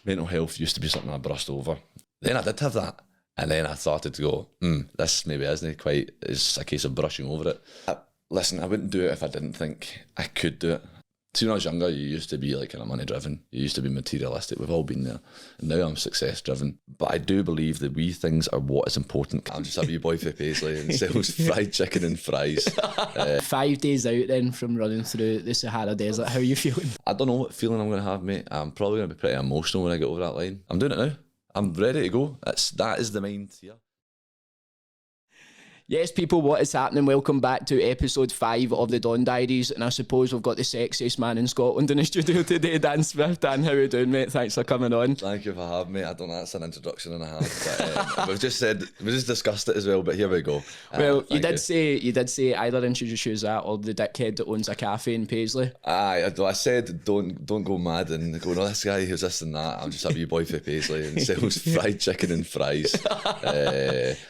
mental health used to be something I brushed over. Then I did have that. And then I started to go, this maybe isn't quite, it's a case of brushing over it. Listen, I wouldn't do it if I didn't think I could do it. See, when I was younger, you used to be like kind of money driven. You used to be materialistic. We've all been there. And now I'm success driven. But I do believe the wee things are what is important. I'm just a wee boy for Paisley and sells fried chicken and fries. 5 days out then from running through the Sahara Desert, how are you feeling? I don't know what feeling I'm going to have, mate. I'm probably going to be pretty emotional when I get over that line. I'm doing it now. I'm ready to go. That is the mind here. Yes, people, what is happening? Welcome back to episode 5 of the Don Diaries, and I suppose we've got the sexiest man in Scotland in the studio today, Dan Smith. Dan, how are you doing, mate? Thanks for coming on. Thank you for having me. I don't know, that's an introduction and a half, but we just discussed it as well, but here we go. Well, you did say either introduce you as that or the dickhead that owns a cafe in Paisley. Aye, I said don't go mad and go, no, this guy who's this and that. I'm just a wee boy for Paisley and sells fried chicken and fries.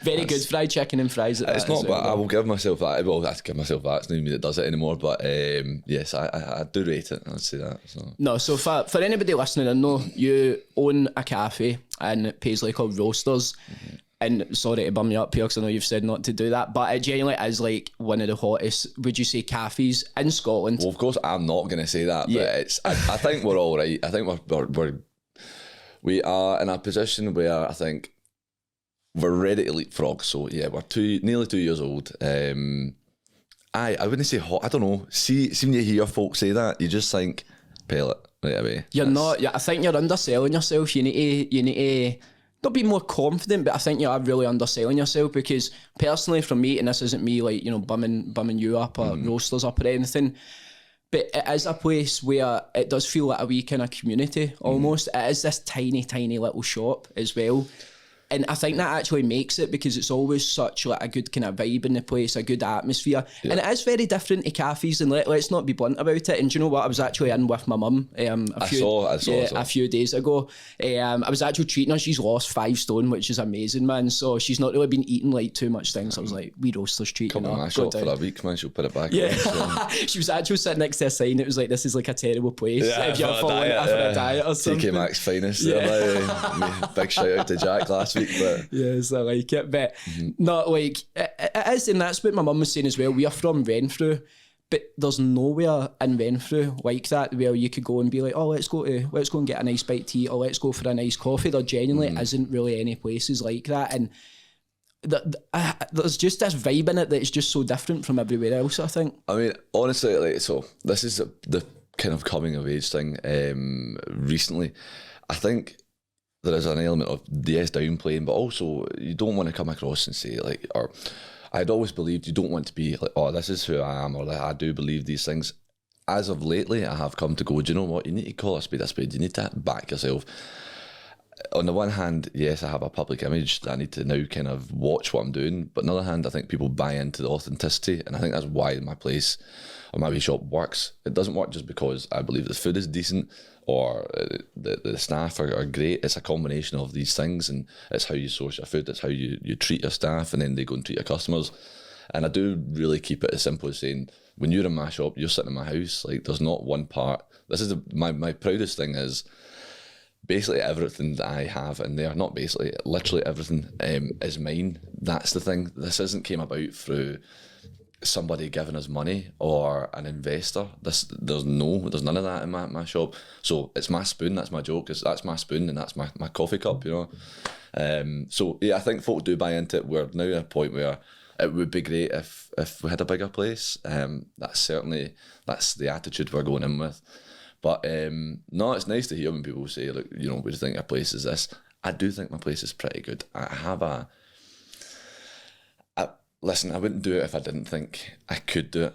Very good fried chicken and fries. It's not, but I will give myself that. Well, I have to give myself that. It's not me that does it anymore, but yes, I do rate it. I'd say that. So. No, so for anybody listening, I know you own a cafe in Paisley called Roasters. Mm-hmm. And sorry to bum you up here because I know you've said not to do that, but it genuinely is like one of the hottest, would you say, cafes in Scotland? Well, of course, I'm not going to say that, but it's. I think we're all right. I think we are in a position where I think we're ready to leapfrog. So yeah, we're nearly 2 years old. I wouldn't say hot. I don't know. See when you hear folk say that, you just think pellet right away. You're not. I think you're underselling yourself. You need to not be more confident, but I think you are really underselling yourself because personally, for me, and this isn't me like bumming you up or Roasters up or anything. But it is a place where it does feel like a wee kind of community almost. It is this tiny, tiny little shop as well. And I think that actually makes it because it's always such like a good kind of vibe in the place, a good atmosphere. Yeah. And it is very different to cafes, and let's not be blunt about it. And do you know what? I was actually in with my mum a few days ago. I was actually treating her. She's lost 5 stone, which is amazing, man. So she's not really been eating like too much things. I was like, we Roasters treating her. Come on, my shop for a week, man. She'll put it back. Yeah. On, so. She was actually sitting next to a sign. It was like, this is like a terrible place. Yeah, if you're following it for a diet or something. TK Maxx finest. Yeah. Big shout out to Jack last week, but yes, I like it, but not like it is, and that's what my mum was saying as well. We are from Renfrew, but there's nowhere in Renfrew like that where you could go and be like, oh, let's go and get a nice bite to eat, or let's go for a nice coffee. There genuinely isn't really any places like that, and there's just this vibe in it that's just so different from everywhere else, I think. I mean, honestly, like, so this is the kind of coming of age thing recently. I think there is an element of downplaying, but also you don't want to come across and say like, or I'd always believed you don't want to be like, oh, this is who I am, or like, I do believe these things. As of lately, I have come to go, do you know what? You need to call a spade a spade. You need to back yourself. On the one hand, yes, I have a public image that I need to now kind of watch what I'm doing. But on the other hand, I think people buy into the authenticity. And I think that's why my place or my wee shop works. It doesn't work just because I believe the food is decent or the staff are great. It's a combination of these things, and it's how you source your food. It's how you treat your staff, and then they go and treat your customers. And I do really keep it as simple as saying, when you're in my shop, you're sitting in my house. Like, there's not one part. This is my proudest thing is basically everything that I have in there, not basically, literally everything is mine. That's the thing. This isn't came about through somebody giving us money or an investor. There's none of that in my shop. So it's my spoon, that's my joke, that's my spoon and that's my coffee cup, you know. So yeah, I think folk do buy into it. We're now at a point where it would be great if we had a bigger place. That's the attitude we're going in with. But no, it's nice to hear when people say, look, you know, we think your place is this. I do think my place is pretty good. I have listen, I wouldn't do it if I didn't think I could do it.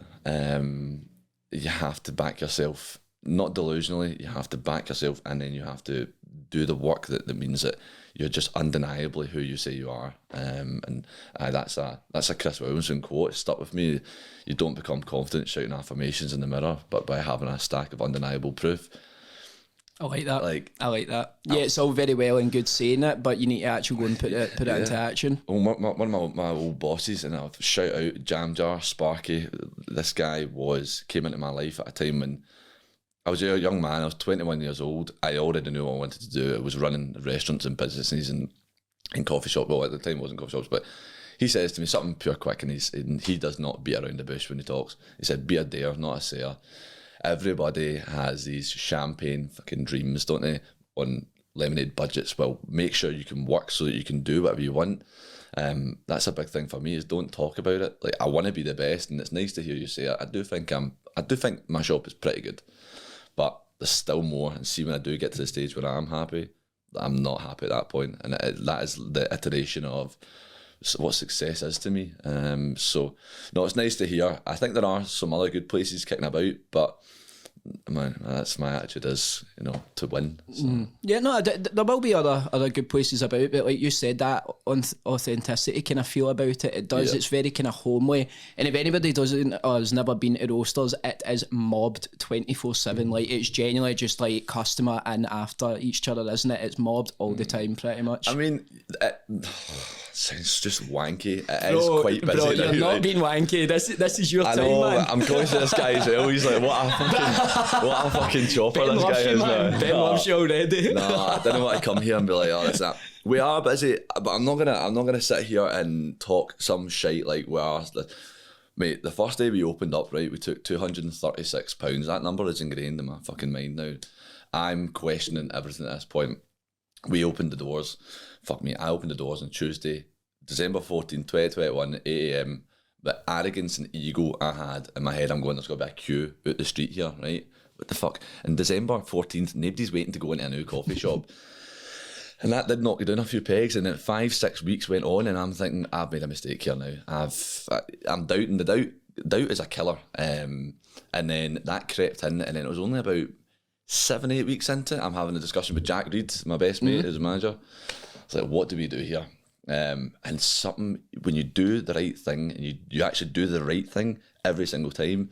You have to back yourself, not delusionally, you have to back yourself, and then you have to do the work that means that you're just undeniably who you say you are. That's a Chris Williamson quote. It stuck with me. You don't become confident shouting affirmations in the mirror, but by having a stack of undeniable proof. I like that. I like that. Yeah, it's all very well and good saying it, but you need to actually go and put it into action. Well, one of my old bosses, and I'll shout out Jam Jar, Sparky. This guy came into my life at a time when I was a young man. I was 21 years old. I already knew what I wanted to do. I was running restaurants and businesses and coffee shops. Well, at the time it wasn't coffee shops, but he says to me something pure quick, and he does not beat around the bush when he talks. He said, "Be a dare, not a sayer." Everybody has these champagne fucking dreams, don't they, on lemonade budgets? Well, make sure you can work so that you can do whatever you want. That's a big thing for me, is don't talk about it. Like, I want to be the best, and it's nice to hear you say it. I do think my shop is pretty good, but there's still more. And see, when I do get to the stage where I'm happy, I'm not happy at that point, and that is the iteration of what success is to me. So no, it's nice to hear. I think there are some other good places kicking about, but man, that's my attitude, is, you know, to win. So. Yeah, no, there will be other good places about, but like you said, that authenticity kind of feel about it does. Yeah. It's very kind of homely, and if anybody doesn't or has never been to Roasters, it is mobbed 24/7. Like, it's genuinely just like customer in after each other, isn't it? It's mobbed all the time, pretty much. I mean, it sounds just wanky. It is quite busy. Bro, now, you're not right? being wanky. This is your I time, know, man. I'm conscious of this guy as well. He's like, what a fucking chopper Ben this loves guy you, is man. now. Ben loves you already. No, I didn't want to come here and be like, oh, that's that. We are busy, but I'm not gonna sit here and talk some shite like we are. Mate, the first day we opened up, right, we took £236. That number is ingrained in my fucking mind now. I'm questioning everything at this point. We opened the doors. Fuck me, I opened the doors on Tuesday, December 14th, 2021, 8 a.m. The arrogance and ego I had in my head, I'm going, there's got to be a queue out the street here, right? What the fuck? And December 14th, nobody's waiting to go into a new coffee shop. And that did knock you down a few pegs, and then 5-6 weeks went on, and I'm thinking, I've made a mistake here now. I'm doubting the doubt. Doubt is a killer. And then that crept in, and then it was only about 7-8 weeks into it, I'm having a discussion with Jack Reed, my best mate, who's a manager. It's like, what do we do here? And something, when you do the right thing, and you actually do the right thing every single time,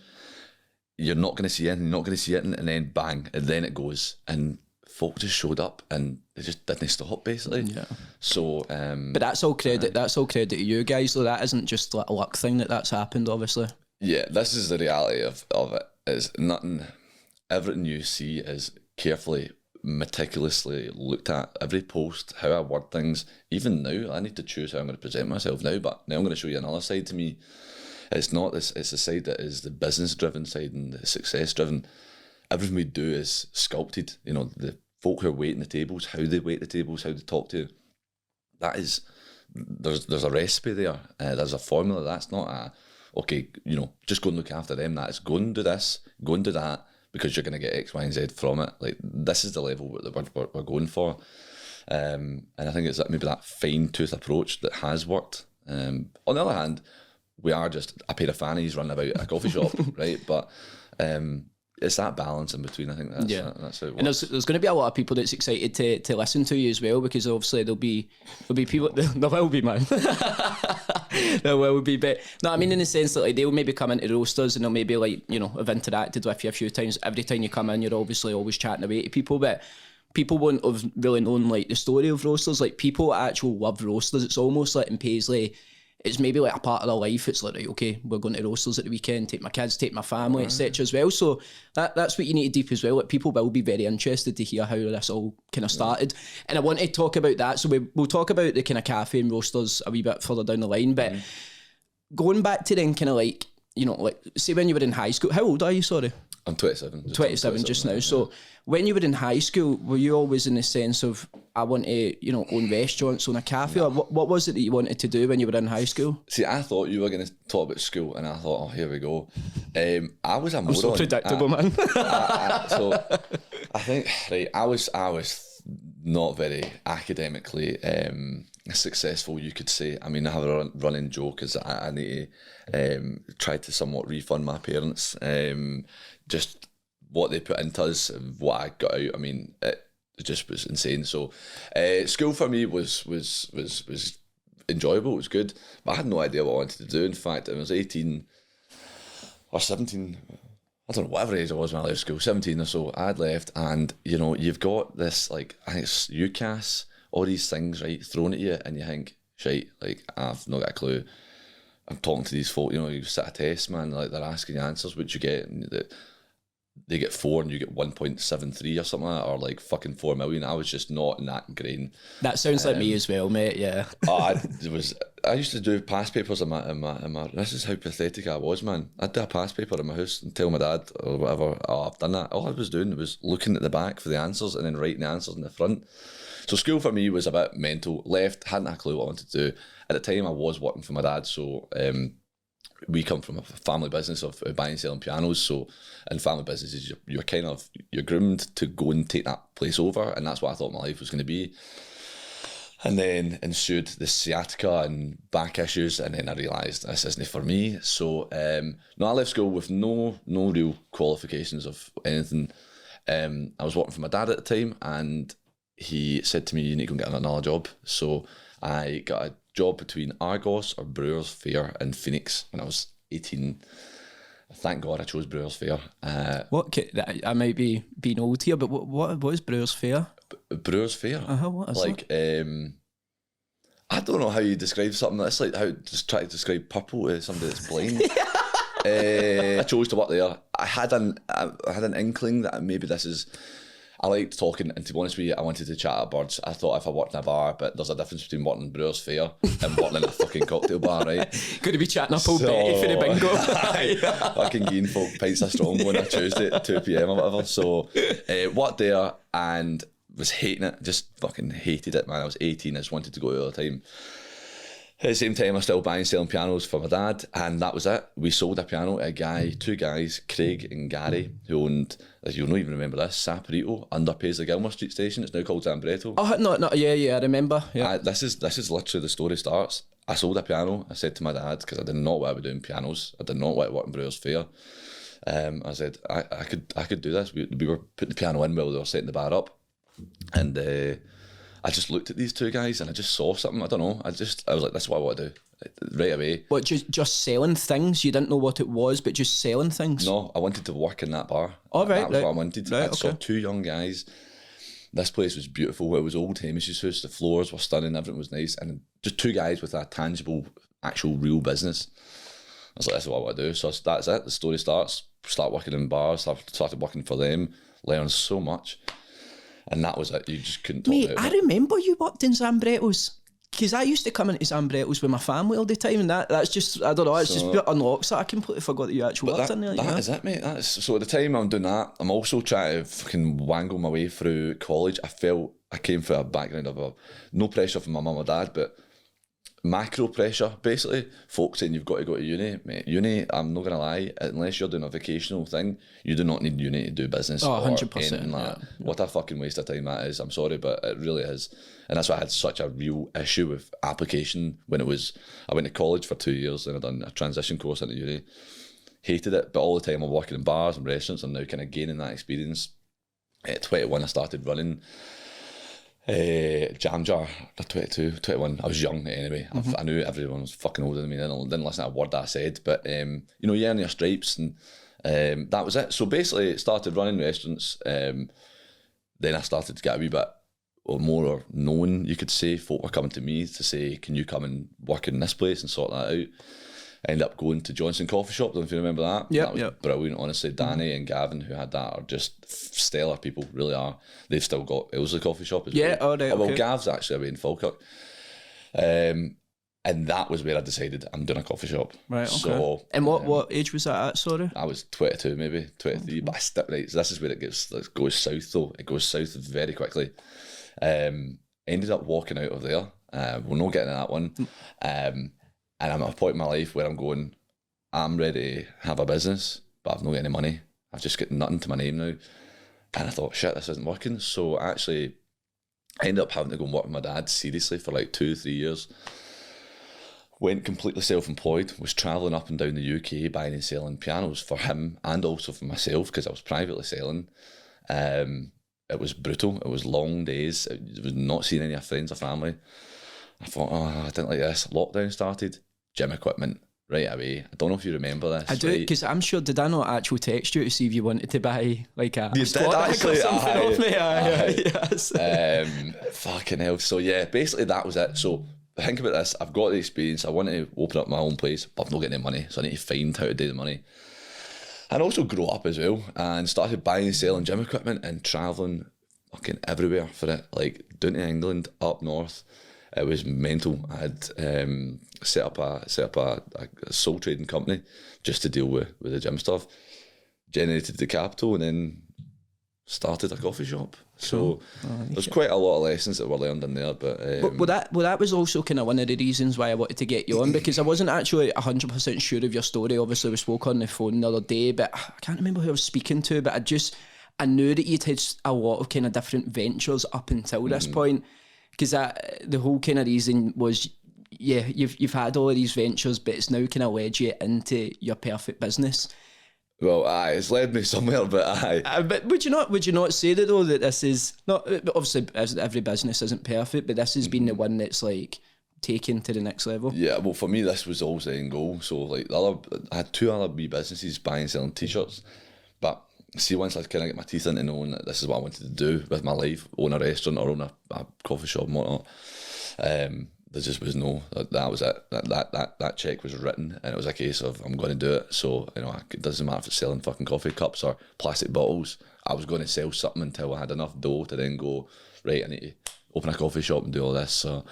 you're not going to see anything, you're not going to see it, and then bang, and then it goes. And folk just showed up, and they just didn't stop, basically. Yeah. So, but that's all credit. That's all credit to you guys, though. That isn't just like a luck thing that's happened, obviously. Yeah, this is the reality of it. Is nothing. Everything you see is carefully, meticulously looked at. Every post, how I word things. Even now, I need to choose how I'm going to present myself now. But now I'm going to show you another side to me. It's not this. It's the side that is the business-driven side and the success-driven. Everything we do is sculpted. You know, the folk who are waiting the tables, how they wait the tables, how they talk to you. That is, there's a recipe there. There's a formula. That's not a, okay, you know, just go and look after them. That is, go and do this, go and do that, because you're going to get X, Y, and Z from it. Like, this is the level that we're going for. And I think it's maybe that fine-tooth approach that has worked. On the other hand, we are just a pair of fannies running about a coffee shop, right? But it's that balance in between. I think that's how it works. And there's going to be a lot of people that's excited to listen to you as well, because obviously there'll be people. There will be, man. There will be, but no, I mean, in the sense that like they'll maybe come into Roasters and they'll maybe, like, you know, have interacted with you a few times. Every time you come in, you're obviously always chatting away to people, but people won't have really known like the story of Roasters. Like, people actually love Roasters. It's almost like in Paisley, it's maybe like a part of their life. It's like, right, okay, we're going to Roasters at the weekend, take my kids, take my family, etc. as well. So that's what you need to deep as well. Like, people will be very interested to hear how this all kind of started. And I want to talk about that. So we'll talk about the kind of cafe and Roasters a wee bit further down the line. But going back to then kind of like, you know, like, say when you were in high school, how old are you, sorry? I'm 27. 27 just now. So when you were in high school, were you always in the sense of, I want to, you know, own restaurants, own a cafe? Or what was it that you wanted to do when you were in high school? See, I thought you were going to talk about school, and I thought, oh, here we go. I was a moron. I'm so predictable, man. So I think, right, I was not very academically successful, you could say. I mean, I have a running joke is that I need to try to somewhat refund my parents. Just what they put into us and what I got out. I mean, it just was insane. So school for me was enjoyable. It was good, but I had no idea what I wanted to do. In fact, I was 18 or 17. I don't know, whatever age I was when I left school, 17 or so, I had left, and, you know, you've got this, like, I think it's UCAS, all these things, right, thrown at you, and you think, shite, like, I've not got a clue. I'm talking to these folk, you know, you sit a test, man, like, they're asking you answers, which you get, and they get 4 and you get 1.73 or something like that, or like fucking 4 million. I was just not in that grain. That sounds like me as well, mate. Yeah. I used to do past papers in my. This is how pathetic I was, man. I'd do a past paper in my house and tell my dad or whatever, oh, I've done that. All I was doing was looking at the back for the answers and then writing the answers in the front. So school for me was a bit mental. Left, hadn't a clue what I wanted to do. At the time, I was working for my dad, so we come from a family business of buying and selling pianos. So in family businesses, you're groomed to go and take that place over, and that's what I thought my life was going to be. And then ensued the sciatica and back issues, and then I realised this isn't for me. So no, I left school with no real qualifications of anything. I was working for my dad at the time, and he said to me, you need to go and get another job. So I got a job between Argos or Brewers Fayre in Phoenix when I was 18. Thank God I chose Brewers Fayre. I might be being old here, but what is Brewers Fayre? Brewers Fayre? What is like, that? I don't know how you describe something. That's like how just try to describe purple to somebody that's blind. I chose to work there. I had an inkling that maybe this is. I liked talking, and to be honest with you, I wanted to chat at birds. I thought if I worked in a bar, but there's a difference between working in Brewers Fayre and working in a fucking cocktail bar, right? Could be chatting up old Betty for the bingo. Fucking giving folk pints of strong on a Tuesday at 2 p.m. or whatever. So worked there and was hating it. Just fucking hated it, man. I was 18. I just wanted to go out all the time. At the same time, I was still buying and selling pianos for my dad, and that was it. We sold a piano to two guys, Craig and Gary, who owned, you'll not even remember this, Saporito, under Paisley Gilmore Street Station. It's now called Zambretto. Oh, no, yeah, I remember. Yeah. This is literally the story starts. I sold a piano. I said to my dad, because I did not want to be doing pianos. I did not want to work in Brewers Fayre. I said, I could do this. We were putting the piano in while they were setting the bar up. And I just looked at these two guys and I just saw something. I don't know. I was like, this is what I want to do right away. What, just selling things? You didn't know what it was, but just selling things? No, I wanted to work in that bar. Oh, right. That was what I wanted. Right, I saw two young guys. This place was beautiful. It was old Hamish's house. The floors were stunning. Everything was nice. And just two guys with a tangible, actual, real business. I was like, this is what I want to do. So that's it. The story starts. Start working in bars. Started working for them. Learned so much. And that was it. You just couldn't talk about it. I remember you worked in Zambrettos. Because I used to come into Zambrettos with my family all the time, and that's just, I don't know, it's just unlocks that. I completely forgot that you actually worked in there. That is it, mate. So at the time I'm doing that, I'm also trying to fucking wangle my way through college. I felt I came from a background of no pressure from my mum or dad, but macro pressure, basically. Folks saying you've got to go to uni. Mate, uni, I'm not going to lie, unless you're doing a vocational thing, you do not need uni to do business. 100%. Like that. What a fucking waste of time that is. I'm sorry, but it really is. And that's why I had such a real issue with application when I went to college for 2 years and I done a transition course into uni. Hated it, but all the time I'm working in bars and restaurants. I'm now kind of gaining that experience. At 21, I started running Jam Jar. 22, 21. I was young anyway. Mm-hmm. I knew everyone was fucking older than me. I didn't listen to a word that I said, but you earn your stripes, and that was it. So basically, started running restaurants. Then I started to get a wee bit more known, you could say. Folk were coming to me to say, can you come and work in this place and sort that out? I ended up going to Johnson Coffee Shop. Don't know if you remember that. Yeah, that was brilliant, honestly. Danny and Gavin, who had that, are just stellar people, really are. They've still got Ilsley Coffee Shop as well. Yeah, oh, right, well, Gav's actually away in Falkirk. And that was where I decided I'm doing a coffee shop. Right, okay. So, and what age was that at, sorry? I was 22, maybe 23, but I stuck right. So this is where it goes south, though. It goes south very quickly. Ended up walking out of there. We're not getting to that one. And I'm at a point in my life where I'm going, I'm ready to have a business, but I've not got any money. I've just got nothing to my name now. And I thought, shit, this isn't working. So I actually ended up having to go and work with my dad seriously for like 2-3 years. Went completely self-employed, was travelling up and down the UK buying and selling pianos for him and also for myself because I was privately selling. It was brutal. It was long days. It was not seeing any of friends or family. I thought, I didn't like this. Lockdown started. Gym equipment right away. I don't know if you remember this. I do, because I'm sure, did I not actually text you to see if you wanted to buy like a squat rack or something off me? Yes. Fucking hell. So yeah, basically that was it. So think about this. I've got the experience. I want to open up my own place, but I've not got any money. So I need to find how to do the money. and also grow up as well, and started buying and selling gym equipment and travelling fucking everywhere for it, like down to England, up north. It was mental. I had set up a sole trading company just to deal with the gym stuff, generated the capital, and then started a coffee shop. So there's quite a lot of lessons that were learned in there. But that was also kind of one of the reasons why I wanted to get you on, because I wasn't actually 100% sure of your story. Obviously, we spoke on the phone the other day, but I can't remember who I was speaking to, but I knew that you'd had a lot of kind of different ventures up until this point, because the whole kind of reason was, yeah, you've had all of these ventures, but it's now kind of led you into your perfect business. Well, it's led me somewhere, but but would you not say that though, that this is not, obviously every business isn't perfect, but this has been the one that's like taken to the next level? Yeah, well, for me, this was always the end goal. So like I had 2 other wee businesses, buying and selling t-shirts, but see, once I kind of get my teeth into knowing that this is what I wanted to do with my life, own a restaurant or own a coffee shop and whatnot, there just was no, that was it. That check was written, and it was a case of, I'm going to do it. So, it doesn't matter if it's selling fucking coffee cups or plastic bottles. I was going to sell something until I had enough dough to then go, right, I need to open a coffee shop and do all this. So,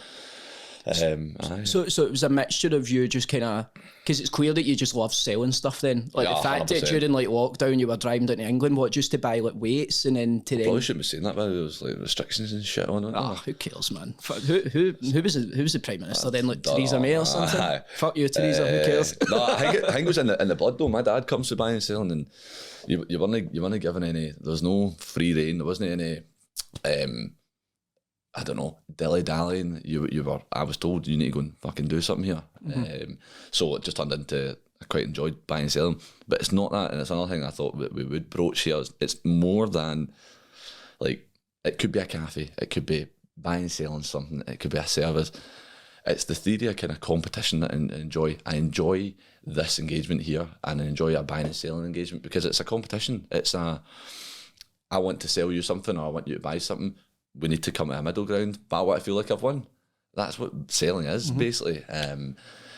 So it was a mixture of you just kind of, because it's clear that you just love selling stuff then. Like, the fact 100%. That during like lockdown you were driving down to England, just to buy like weights and then to Probably shouldn't be saying that, but there was like restrictions and shit on it. Who cares, man? Who was the Prime Minister then? Like Theresa May or something? Fuck you, Theresa, who cares? No, I think it was in the blood though. My dad comes to buying and selling, and you weren't given any, there was no free reign, there wasn't any I don't know, dilly-dallying. I was told, you need to go and fucking do something here. So it just turned into, I quite enjoyed buying and selling. But it's not that, and it's another thing I thought that we would broach here. It's more than, like, it could be a cafe, it could be buying and selling something, it could be a service. It's the theory of kind of competition that I enjoy. I enjoy this engagement here, and I enjoy a buying and selling engagement because it's a competition. It's I want to sell you something, or I want you to buy something. We need to come to a middle ground, but I want to feel like I've won. That's what selling is, basically.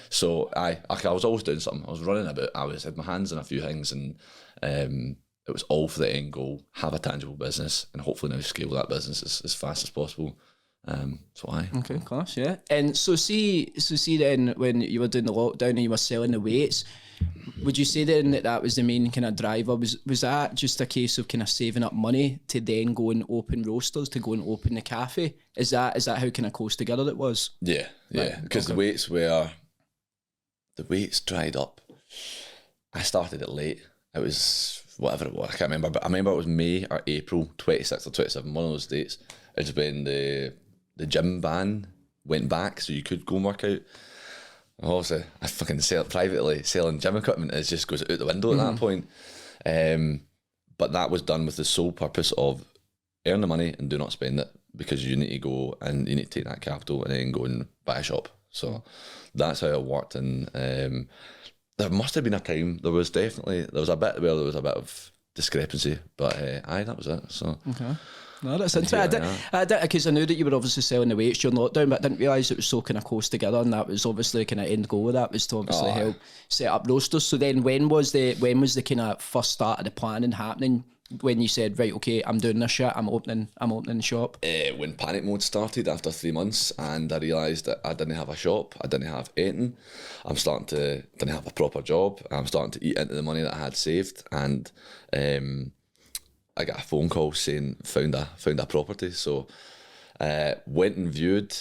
So I was always doing something. I was running about. I had my hands in a few things, and it was all for the end goal: have a tangible business, and hopefully now scale that business as fast as possible. Okay, class, yeah. And so see then, when you were doing the lockdown and you were selling the weights, would you say then that was the main kind of driver? Was that just a case of kind of saving up money to then go and open roasters, to go and open the cafe? Is that how kind of close together it was? Yeah, because the weights dried up. I started it late. It was whatever it was, I can't remember, but I remember it was May or April 26th or 27th, one of those dates. It's when the gym ban went back, so you could go and work out. Obviously, I fucking sell it privately. Selling gym equipment just goes out the window at that point. But that was done with the sole purpose of earn the money and do not spend it, because you need to go and you need to take that capital and then go and buy a shop. So that's how it worked. And there must have been a time, there was a bit where there was a bit of discrepancy, but that was it. So. Okay. No, that's interesting. I did, because I knew that you were obviously selling the weights during lockdown, but I didn't realise it was so kind of close together, and that was obviously kind of end goal of that was to obviously help set up roasters. So then when was the kind of first start of the planning happening, when you said, right, okay, I'm doing this shit, I'm opening the shop? When panic mode started after 3 months, and I realised that I didn't have a shop, I didn't have anything, didn't have a proper job, I'm starting to eat into the money that I had saved, and I got a phone call saying found a property. So went and viewed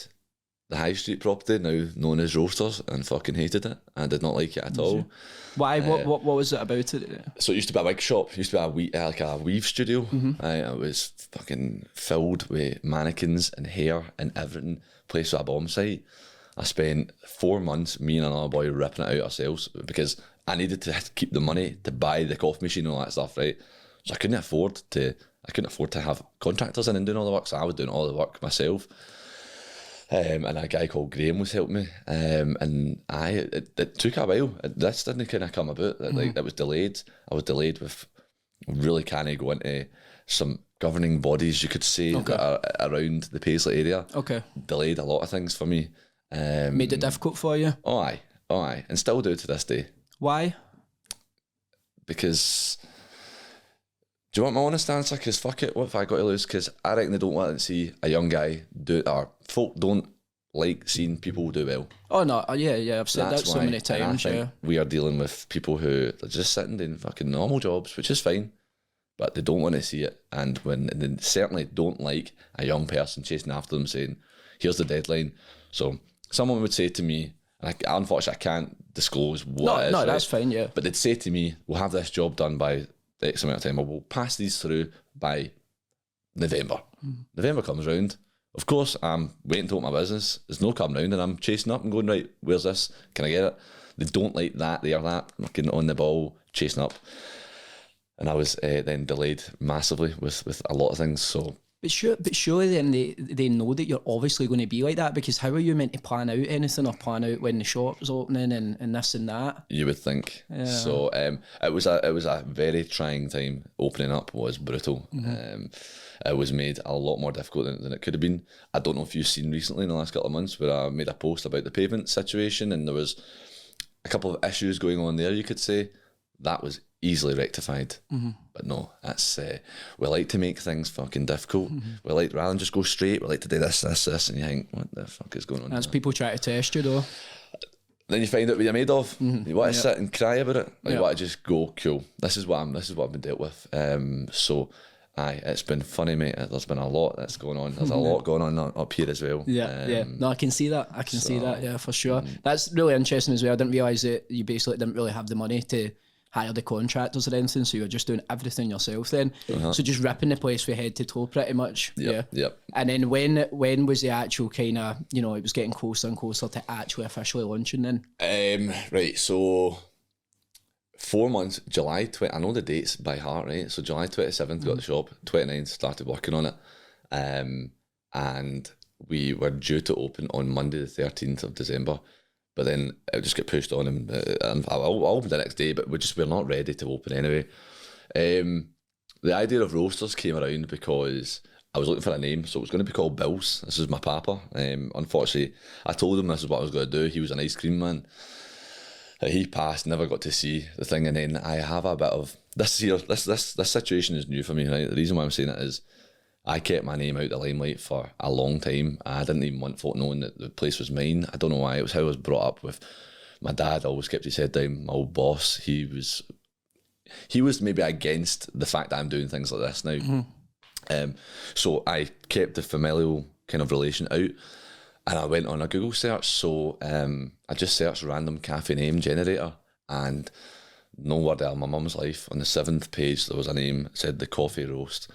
the High Street property, now known as Roasters, and fucking hated it. I did not like it at all. Why? What was it about it? So it used to be a wig shop. It used to be like a weave studio. It was fucking filled with mannequins and hair and everything. Place with a bomb site. I spent 4 months, me and another boy, ripping it out ourselves, because I needed to keep the money to buy the coffee machine and all that stuff, right? So I couldn't afford to have contractors in and doing all the work, so I was doing all the work myself. And a guy called Graham was helping me. And it took a while. This didn't kind of come about. It was delayed. I was delayed with really kind of going into some governing bodies, you could say, that are around the Paisley area. Okay. Delayed a lot of things for me. Made it difficult for you? Oh aye. And still do to this day. Why? because do you want my honest answer? Because fuck it, what if I got to lose? Because I reckon they don't want to see a young guy do it, or folk don't like seeing people do well. Oh no, yeah, I've said that so many And I times. think Yeah, we are dealing with people who are just sitting doing fucking normal jobs, which is fine, but they don't want to see it, and they certainly don't like a young person chasing after them saying, "Here's the deadline." So someone would say to me, and unfortunately I can't disclose what it is. No, right? that's fine. Yeah, But they'd say to me, "We'll have this job done by X amount of time, or we'll pass these through by November." November comes round. Of course, I'm waiting to open my business. There's no come round, and I'm chasing up and going, right, where's this? Can I get it? They don't like that. They are that fucking on the ball, chasing up. And I was then delayed massively with a lot of things. So, but surely then they know that you're obviously going to be like that, because how are you meant to plan out anything or plan out when the shop's opening and this and that? you would think. Yeah. So it was a very trying time. Opening up was brutal. It was made a lot more difficult than it could have been. I don't know if you've seen recently in the last couple of months where I made a post about the pavement situation, and there was a couple of issues going on there, you could say. That was easily rectified. But no, that's we like to make things fucking difficult. We like, rather than just go straight, we like to do this, and you think, what the fuck is going on That's here? people try to test you though. Then you find out what you're made of. You want to sit and cry about it, or you Yeah. want to just go, cool, this is what I've been dealt with. So aye, it's been funny, mate. There's been a lot that's going on. There's a lot going on up here as well. Yeah. No, I can see that. I can see that. Yeah, for sure. That's really interesting as well. I didn't realise that you basically didn't really have the money to hire the contractors or anything, so you were just doing everything yourself then. So just ripping the place from head to toe pretty much. Yep. And then when was the actual kind of, it was getting closer and closer to actually officially launching then? Right, so 4 months, July 20, I know the dates by heart, right? So July 27th got the shop, 29th started working on it, and we were due to open on Monday the 13th of December, but then it just got pushed on, and I opened the next day, but we're not ready to open anyway. The idea of roasters came around because I was looking for a name, so it was going to be called Bills. This is my papa. Unfortunately, I told him this is what I was going to do. He was an ice cream man. He passed, never got to see the thing, and then I have a bit of this here. This situation is new for me, right? The reason why I'm saying it is I kept my name out the limelight for a long time. I didn't even want folk knowing that the place was mine. I don't know why. It was how I was brought up with my dad. Always kept his head down. My old boss, he was maybe against the fact that I'm doing things like this now. So I kept the familial kind of relation out. And I went on a Google search, so I just searched random cafe name generator, and no word out of my mum's life. On the 7th page, there was a name that said the Coffee Roast.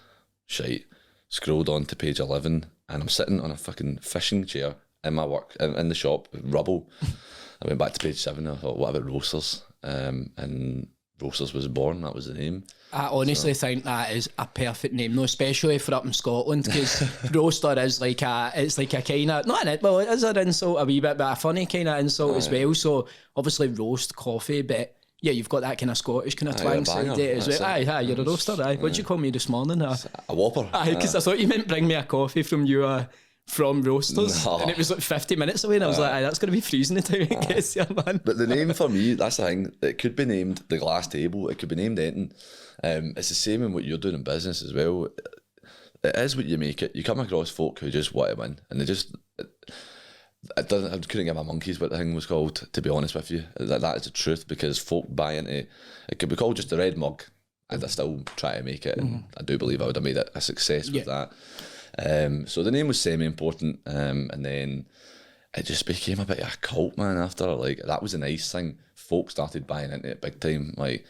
Shite. Scrolled on to page 11, and I'm sitting on a fucking fishing chair in my work, in the shop, with rubble. I went back to page 7, I thought, what about Roasters? And Roasters was born, that was the name. I honestly think that is a perfect name, no, especially for up in Scotland, because roaster is like it's like a kind of, not an, well, it is an insult a wee bit, but a funny kind of insult as well. So obviously roast coffee, but yeah, you've got that kind of Scottish kind of twang side to it as well. Aye, you're a roaster, aye. What'd you call me this morning? A whopper. Aye, because I thought you meant bring me a coffee from you, from Roasters, and it was like 50 minutes away, and I was like, aye, that's going to be freezing the time it gets here, man. But the name for me, that's the thing, it could be named The Glass Table, it could be named anything. It's the same in what you're doing in business as well. It is what you make it. You come across folk who just want to win, and they just, I couldn't give my monkeys what the thing was called, to be honest with you. That is the truth, because folk buy into, it could be called just the red mug, and I still try to make it, and I do believe I would have made it a success with that. So the name was semi-important, and then it just became a bit of a cult, man, after. Like, that was a nice thing. Folk started buying into it big time. Like,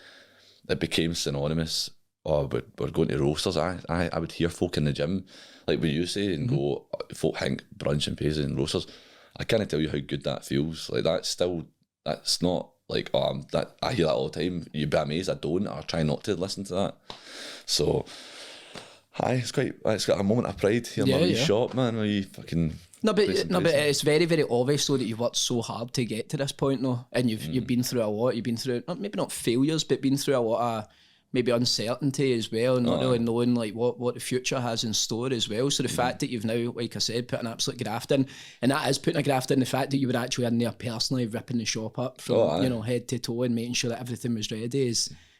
it became synonymous. Oh, we're going to Roasters. I would hear folk in the gym, like what you say, and go, folk think brunch and pastries and Roasters. I can't tell you how good that feels. Like, that's not like, I hear that all the time. You'd be amazed I don't, or try not to listen to that. So, it's got a moment of pride here in my wee shop, man, where you fucking... No, but it's very, very obvious though that you've worked so hard to get to this point, though, and you've been through a lot. You've been through, maybe not failures, but been through a lot of maybe uncertainty as well, and not really knowing like what the future has in store as well. So the fact that you've now, like I said, put an absolute graft in, and that is putting a graft in, the fact that you were actually in there personally ripping the shop up from head to toe and making sure that everything was ready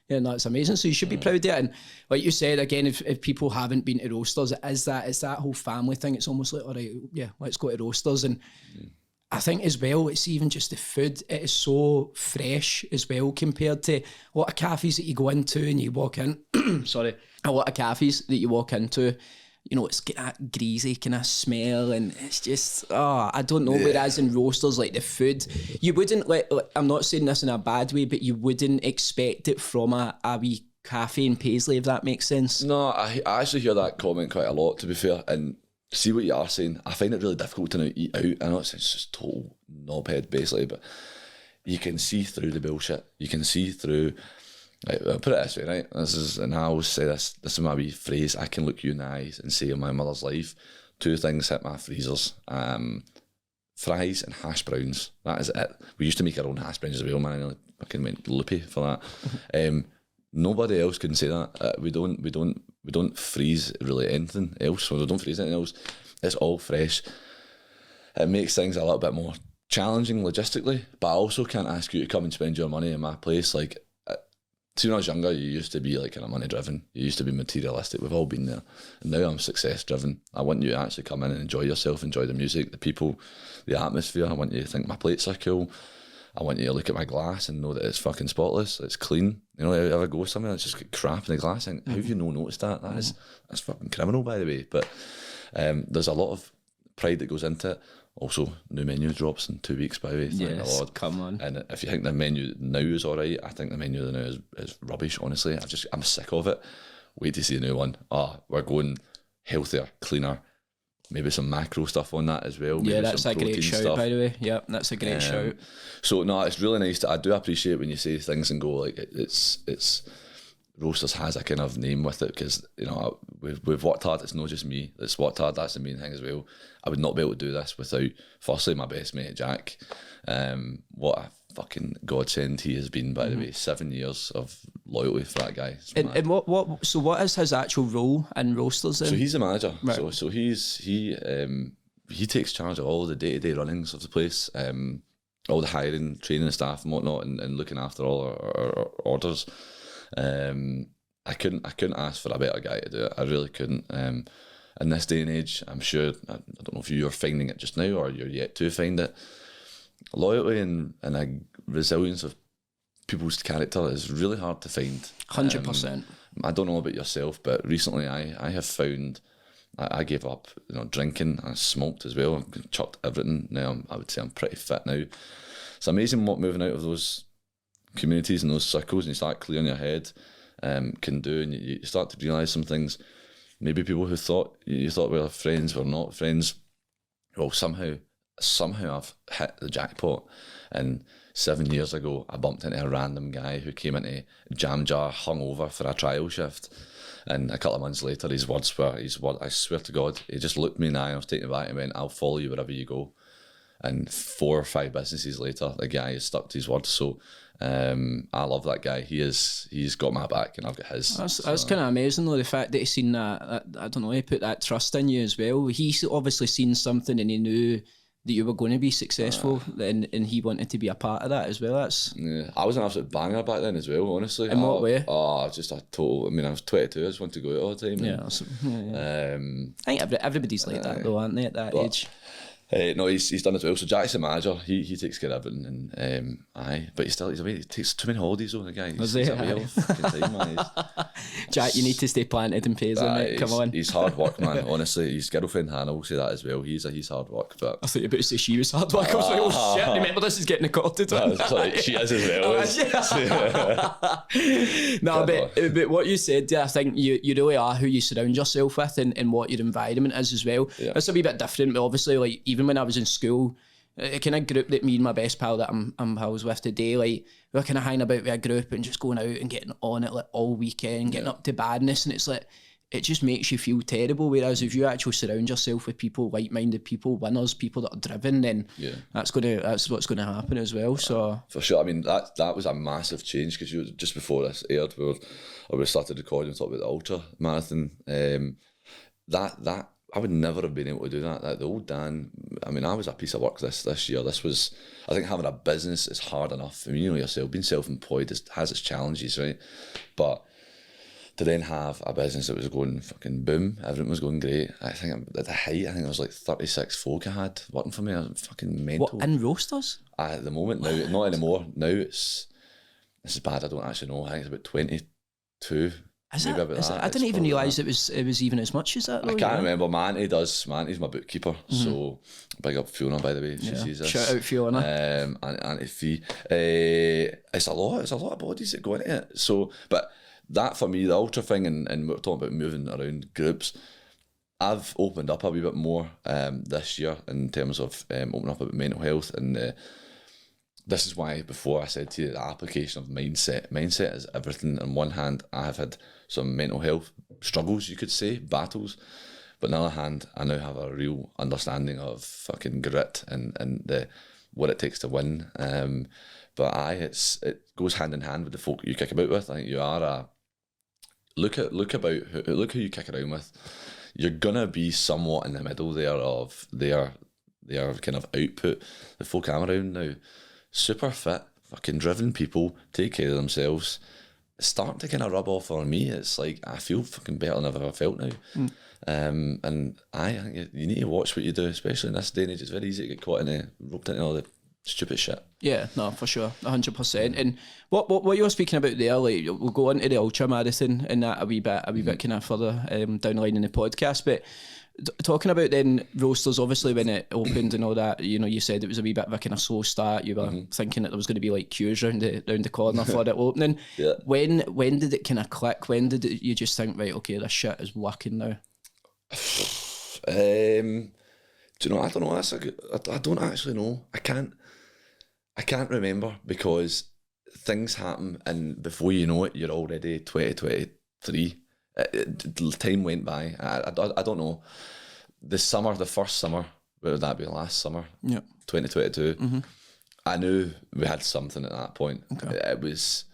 Yeah, no, it's amazing. So you should be proud of it. And like you said, again, if people haven't been to roasters, it's that whole family thing. It's almost like, all right, yeah, let's go to roasters. And I think as well, it's even just the food. It is so fresh as well compared to a lot of cafes that you go into and you walk in. Sorry, a lot of cafes that you walk into. You know, it's got that greasy kind of smell, and it's just, I don't know. Whereas in roasters, like the food, you wouldn't, like, I'm not saying this in a bad way, but you wouldn't expect it from a wee cafe in Paisley, if that makes sense. No, I actually hear that comment quite a lot, to be fair, and see what you are saying. I find it really difficult to now eat out. I know it's just total knobhead, basically, but you can see through the bullshit. You can see through. Right, I'll put it this way, right? And I always say this is my wee phrase. I can look you in the eyes and say, in my mother's life, 2 things hit my freezers: fries and hash browns. That is it. We used to make our own hash browns as well, man. I nearly fucking went loopy for that. Nobody else can say that. We don't freeze really anything else. So we don't freeze anything else. It's all fresh. It makes things a little bit more challenging logistically, but I also can't ask you to come and spend your money in my place. Like, see, when I was younger, you used to be like kind of money driven. You used to be materialistic. We've all been there. And now I'm success driven. I want you to actually come in and enjoy yourself, enjoy the music, the people, the atmosphere. I want you to think my plates are cool. I want you to look at my glass and know that it's fucking spotless, it's clean. You know, if I go somewhere and it's just got crap in the glass, and how have you not noticed that? That's fucking criminal, by the way. But there's a lot of pride that goes into it. Also, new menu drops in 2 weeks, by the way. Thank the Lord. Come on. And if you think the menu now is all right, I think the menu now is rubbish, honestly. I'm sick of it. Wait to see the new one. We're going healthier, cleaner. Maybe some macro stuff on that as well. Maybe that's a great shout, stuff. By the way. Yeah, that's a great shout. So, no, it's really nice. I do appreciate when you say things and go, like, it's Roasters has a kind of name with it, because, you know, we've worked hard. It's not just me that's worked hard. That's the main thing as well. I would not be able to do this without, firstly, my best mate Jack. What a fucking godsend he has been, by the way. 7 years of loyalty for that guy. And what is his actual role in Roasters then? So he's the manager. Right. So he takes charge of all the day-to-day runnings of the place, all the hiring, training the staff and whatnot, and looking after all our orders. I couldn't ask for a better guy to do it. I really couldn't. In this day and age, I'm sure, I don't know if you are finding it just now or you're yet to find it, loyalty and a resilience of people's character is really hard to find. 100%. I don't know about yourself, but recently I have found, I gave up, you know, drinking. I smoked as well. I chucked everything. Now I would say I'm pretty fit now. It's amazing what moving out of those communities and those circles and you start clearing your head can do, and you start to realise some things. Maybe people who you thought were friends were not friends. Well, somehow I've hit the jackpot. And 7 years ago, I bumped into a random guy who came into Jam Jar hungover for a trial shift. And a couple of months later, his words were, I swear to God, he just looked me in the eye, I was taken aback and went, I'll follow you wherever you go. And 4 or 5 businesses later, the guy has stuck to his word. So I love that guy. He's got my back and I've got his. That's kind of amazing though, the fact that he's seen that, I don't know, he put that trust in you as well. He's obviously seen something and he knew that you were going to be successful, and he wanted to be a part of that as well. I was an absolute banger back then as well, honestly. In what way? Just a total, I mean, I was 22, I just wanted to go out all the time. I think everybody's like that though, aren't they, at that age? No, he's done as well. So Jack's the manager. He takes care of everything, and but he's away. He takes too many holidays though. The guy. He's away all fucking time, man. Jack, you need to stay planted in Paisley, mate. Come on. He's hard work, man. Honestly, his girlfriend Hannah will say that as well. He's hard work. But I thought you were about to say she was hard work. I was like, oh shit! Remember, this is getting recorded. Sorry, she is as well. No, but what you said, I think you really are who you surround yourself with, and what your environment is as well. Yeah. It's a wee bit different, but obviously, like even when I was in school, a kind of group that me and my best pal that I'm pals with today, like we were kind of hanging about with a group and just going out and getting on it like all weekend, getting up to badness, and it's like it just makes you feel terrible. Whereas if you actually surround yourself with people, like-minded people, winners, people that are driven, then that's what's gonna happen as well. So for sure, I mean that was a massive change, because just before this aired, we started recording and talking about the ultra marathon. That I would never have been able to do that. The old Dan, I mean, I was a piece of work this year. This was, I think having a business is hard enough. I mean, you know yourself, being self-employed has its challenges, right? But to then have a business that was going fucking boom, everything was going great. I think at the height, I think it was like 36 folk I had working for me. I was fucking mental. What, in roasters? At the moment, now, not anymore. Now this is bad, I don't actually know. I think it's about 22. Is that? I didn't even realise it was even as much as that. Though, I can't remember. Manty's my bookkeeper, so big up Fiona, by the way. She sees this. Shout out Fiona. Auntie Fee. It's a lot of bodies that go into it. So, but that for me, the ultra thing, and we're talking about moving around groups. I've opened up a wee bit more this year in terms of opening up about mental health, and this is why before I said to you the application of mindset. Mindset is everything. On one hand, I have had some mental health struggles, you could say, battles. But on the other hand, I now have a real understanding of fucking grit and what it takes to win. But it goes hand in hand with the folk you kick about with. I think you are look who you kick around with. You're gonna be somewhat in the middle there of their kind of output. The folk I'm around now, super fit, fucking driven people, take care of themselves. It's starting to kind of rub off on me. It's like I feel fucking better than I've ever felt now. And I think you need to watch what you do, especially in this day and age. It's very easy to get roped into all the stupid shit. Yeah, no, for sure, 100%. And what you were speaking about there, like we'll go on to the ultra marathon and that a wee bit kind of further down the line in the podcast, but. Talking about then roasters, obviously when it opened and all that, you know, you said it was a wee bit of a kind of slow start. You were thinking that there was going to be like queues round the corner for it opening. Yeah. When did it kind of click? When did you just think, right, okay, this shit is working now? Do you know? I don't know. I don't actually know. I can't remember because things happen and before you know it, you're already 2023. Time went by. I don't know. The first summer, would that be last summer? Yeah. 2022. I knew we had something at that point. Okay. It was,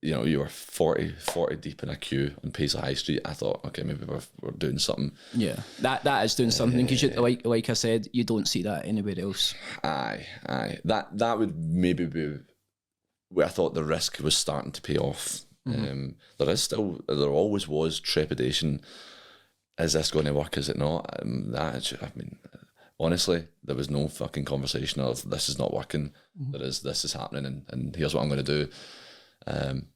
you know, you were 40 deep in a queue on Paisley High Street. I thought, okay, maybe we're doing something. Yeah, that is doing something because, like I said, you don't see that anywhere else. Aye. That would maybe be where I thought the risk was starting to pay off. There always was trepidation. Is this going to work? Is it not? Honestly, there was no fucking conversation of this is not working. This is happening, and here's what I'm going to do.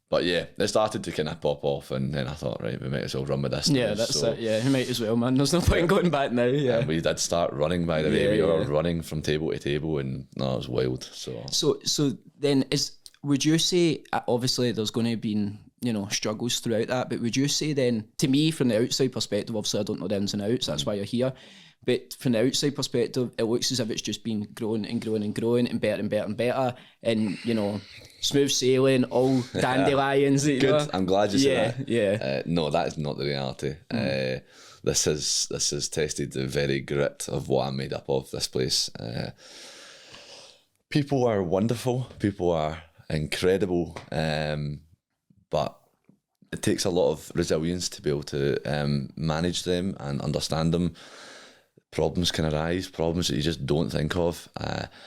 But yeah, it started to kind of pop off, and then I thought, right, we might as well run with this. Yeah, that's it. Yeah, we might as well, man. There's no point going back now. Yeah, and we did start running. By the way, we were running from table to table, and no, it was wild. So then would you say, obviously there's going to have been, you know, struggles throughout that, but would you say then, to me from the outside perspective, obviously I don't know the ins and outs, that's why you're here, but from the outside perspective, it looks as if it's just been growing and growing and growing and better and better and better, and, you know, smooth sailing, all dandelions. Good, know? I'm glad you said that. Yeah. No, that is not the reality. This has tested the very grit of what I'm made up of, this place. People are wonderful, people are incredible, but it takes a lot of resilience to be able to manage them and understand them. Problems can arise, problems that you just don't think of.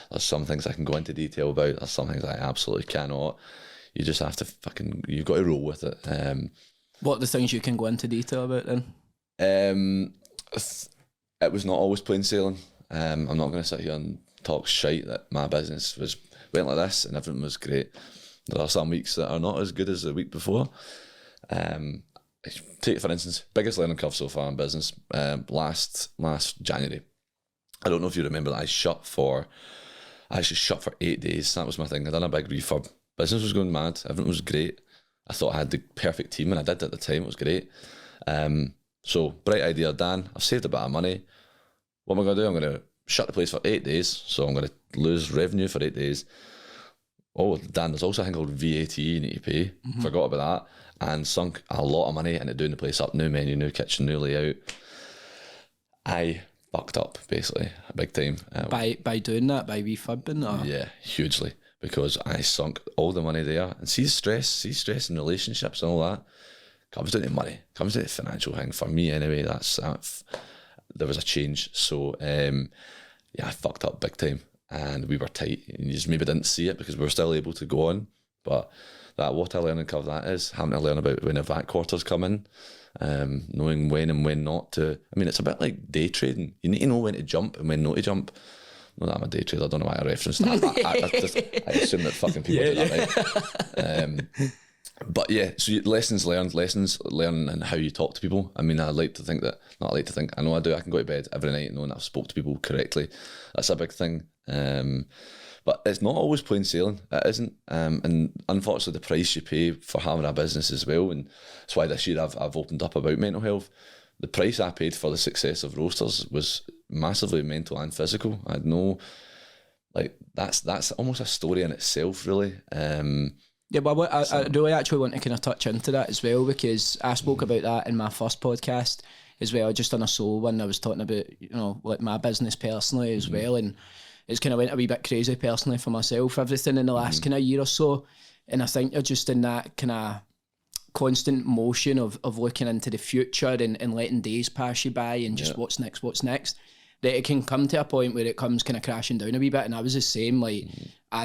There's some things I can go into detail about, there's some things I absolutely cannot. You just have to you've got to roll with it. What are the things you can go into detail about then? It was not always plain sailing. I'm not going to sit here and talk shite that my business went like this and everything was great. There are some weeks that are not as good as the week before. Take for instance, biggest learning curve so far in business. Last January, I don't know if you remember that I actually shut for 8 days. That was my thing. I done a big refurb. Business was going mad. Everything was great. I thought I had the perfect team, and I did at the time. It was great. So bright idea, Dan. I've saved a bit of money. What am I going to do? I'm going to shut the place for 8 days. So I'm going to lose revenue for 8 days. Oh, Dan, there's also a thing called VAT you need to pay. Forgot about that. And sunk a lot of money into doing the place up. New menu, new kitchen, new layout. I fucked up, basically, big time. By doing that, by refurbing? Or? Yeah, hugely. Because I sunk all the money there. And see stress in relationships and all that. Comes down to money. Comes down to financial thing. For me, anyway, there was a change. So yeah, I fucked up big time, and we were tight. And you just maybe didn't see it because we were still able to go on. But that what a learning curve that is, having to learn about when evac quarters come in, knowing when and when not to. I mean, it's a bit like day trading. You need to know when to jump and when not to jump. Not that I'm a day trader, I don't know why I referenced that. But I assume that fucking people do that, right? But yeah, so lessons learned and how you talk to people. I mean, I like to think that, not like to think, I know I do, I can go to bed every night knowing that I've spoke to people correctly. That's a big thing. But it's not always plain sailing. It isn't. And unfortunately, the price you pay for having a business as well, and that's why this year I've opened up about mental health. The price I paid for the success of Roasters was massively mental and physical. I had no, like, that's almost a story in itself, really. Yeah, but I really actually want to kind of touch into that as well, because I spoke about that in my first podcast as well. Just on a solo one, I was talking about, you know, like my business personally as well, and it's kind of went a wee bit crazy personally for myself, everything in the last kind of year or so. And I think you're just in that kind of constant motion of looking into the future and letting days pass you by and just what's next, that it can come to a point where it comes kind of crashing down a wee bit. And I was the same, like, I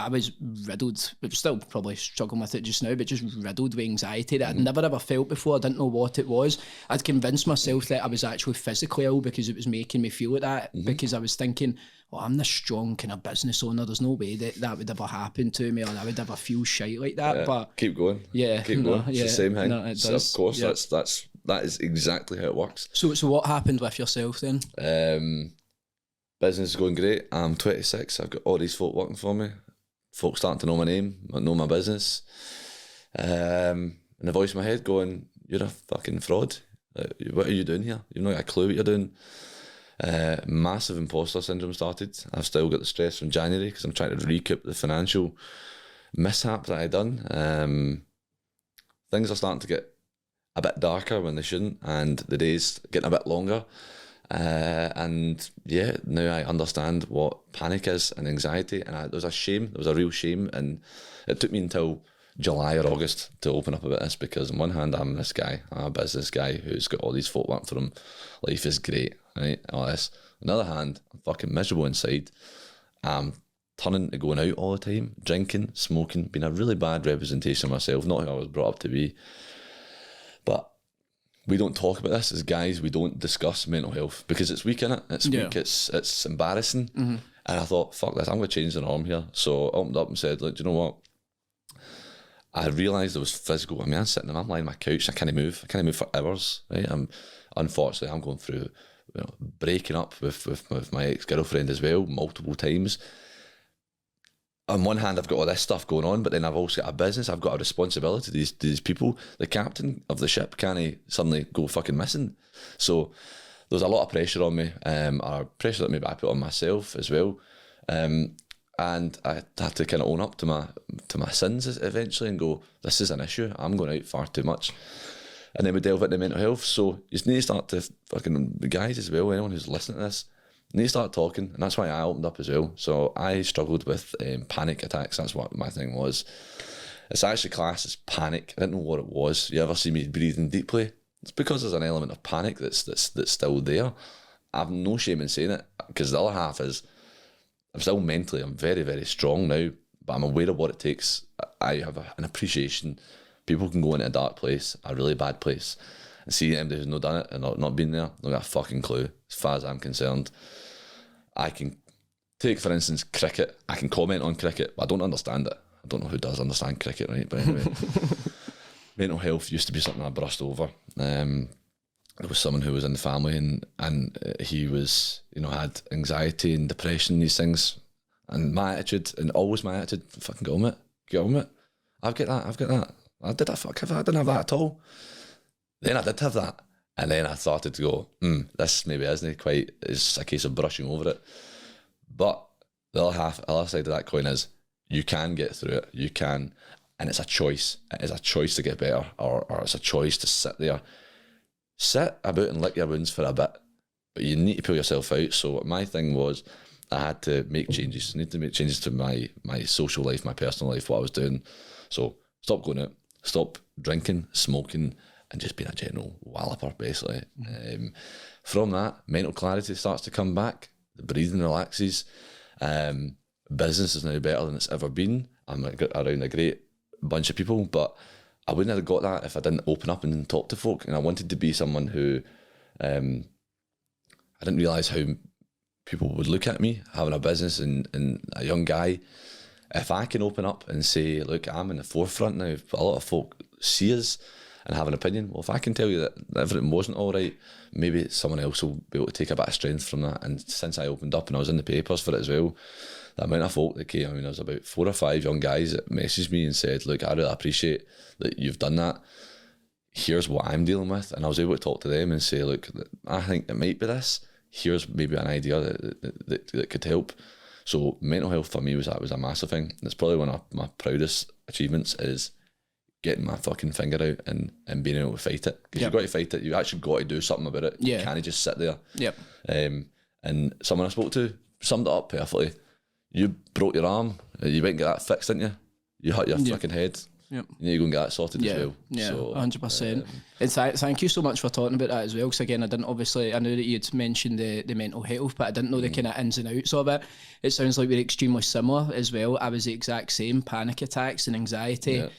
was riddled, I'm still probably struggling with it just now, but just riddled with anxiety that I'd never ever felt before. I didn't know what it was. I'd convinced myself that I was actually physically ill because it was making me feel like that, because I was thinking, well, I'm this strong kind of business owner, there's no way that would ever happen to me, or I would ever feel shite like that. Yeah, but keep going. Yeah. Keep going. It's the same thing. No, it does. So of course, that is exactly how it works. So what happened with yourself then? Business is going great. I'm 26. I've got all these folk working for me. Folk starting to know my name, know my business. And the voice in my head going, "You're a fucking fraud. What are you doing here? You've not got a clue what you're doing." Massive imposter syndrome started. I've still got the stress from January because I'm trying to recoup the financial mishap that I done. Things are starting to get a bit darker when they shouldn't, and the days getting a bit longer. And yeah, now I understand what panic is and anxiety, and there was a real shame, and it took me until July or August to open up about this, because on one hand I'm a business guy who's got all these folk working for him, life is great, right, all this. On the other hand, I'm fucking miserable inside. I'm turning to going out all the time, drinking, smoking, being a really bad representation of myself, not who I was brought up to be. But we don't talk about this as guys. We don't discuss mental health because it's weak, innit? It's weak. It's embarrassing. And I thought, fuck this, I'm going to change the norm here. So I opened up and said, look, do you know what? I realised there was physical. I mean, I'm sitting there, I'm lying on my couch, I can't move for hours, right? Unfortunately, I'm going through, breaking up with my ex-girlfriend as well, multiple times. On one hand, I've got all this stuff going on, but then I've also got a business. I've got a responsibility to these people. The captain of the ship can't suddenly go fucking missing. So there's a lot of pressure on me, or pressure that maybe I put on myself as well. And I had to kind of own up to my sins eventually and go, this is an issue. I'm going out far too much. And then we delve into mental health. So you need to start to fucking, the guys as well, anyone who's listening to this, you need to start talking. And that's why I opened up as well. So I struggled with panic attacks. That's what my thing was. It's actually classed as panic. I didn't know what it was. You ever see me breathing deeply? It's because there's an element of panic that's still there. I've no shame in saying it, because the other half is, I'm still mentally, I'm very, very strong now, but I'm aware of what it takes. I have an appreciation. People can go into a dark place, a really bad place, and see anybody who's not done it and not been there, not got a fucking clue. As far as I'm concerned, I can take, for instance, cricket. I can comment on cricket, but I don't understand it. I don't know who does understand cricket, right? But anyway, mental health used to be something I brushed over. There was someone who was in the family and he was, had anxiety and depression, these things. And my attitude, fucking get on it. I've got that. I didn't have that at all. Then I did have that. And then I started to go, this maybe isn't quite, it's a case of brushing over it. But the other side of that coin is, you can get through it. You can. And it's a choice. It is a choice to get better, or it's a choice to sit there. Sit about and lick your wounds for a bit, but you need to pull yourself out. So my thing was, I had to make changes. I need to make changes to my social life, my personal life, what I was doing. So stop going out, stop drinking, smoking, and just being a general walloper, basically. From that, mental clarity starts to come back. the breathing relaxes. Business is now better than it's ever been. I'm around a great bunch of people, but I wouldn't have got that if I didn't open up and talk to folk. And I wanted to be someone who I didn't realise how people would look at me having a business and a young guy. If I can open up and say, look, I'm in the forefront now, a lot of folk see us and have an opinion. Well, if I can tell you that everything wasn't all right, maybe someone else will be able to take a bit of strength from that. And since I opened up and I was in the papers for it as well, the amount of folk that came, I mean, there was about 4 or 5 young guys that messaged me and said, look, I really appreciate that you've done that. Here's what I'm dealing with. And I was able to talk to them and say, look, I think it might be this. Here's maybe an idea that could help. So mental health for me was a massive thing. It's probably one of my proudest achievements is getting my fucking finger out and being able to fight it. Because you've got to fight it. You've actually got to do something about it. You can't just sit there. Yep. And someone I spoke to summed it up perfectly. You broke your arm. You went and get that fixed, didn't you? You hurt your fucking head. Yep. You need to go and get that sorted as well. Yeah, so, 100%. And thank you so much for talking about that as well, because again, I knew that you'd mentioned the mental health, but I didn't know the kind of ins and outs of it. It sounds like we're extremely similar as well. I was the exact same, panic attacks and anxiety. Yeah.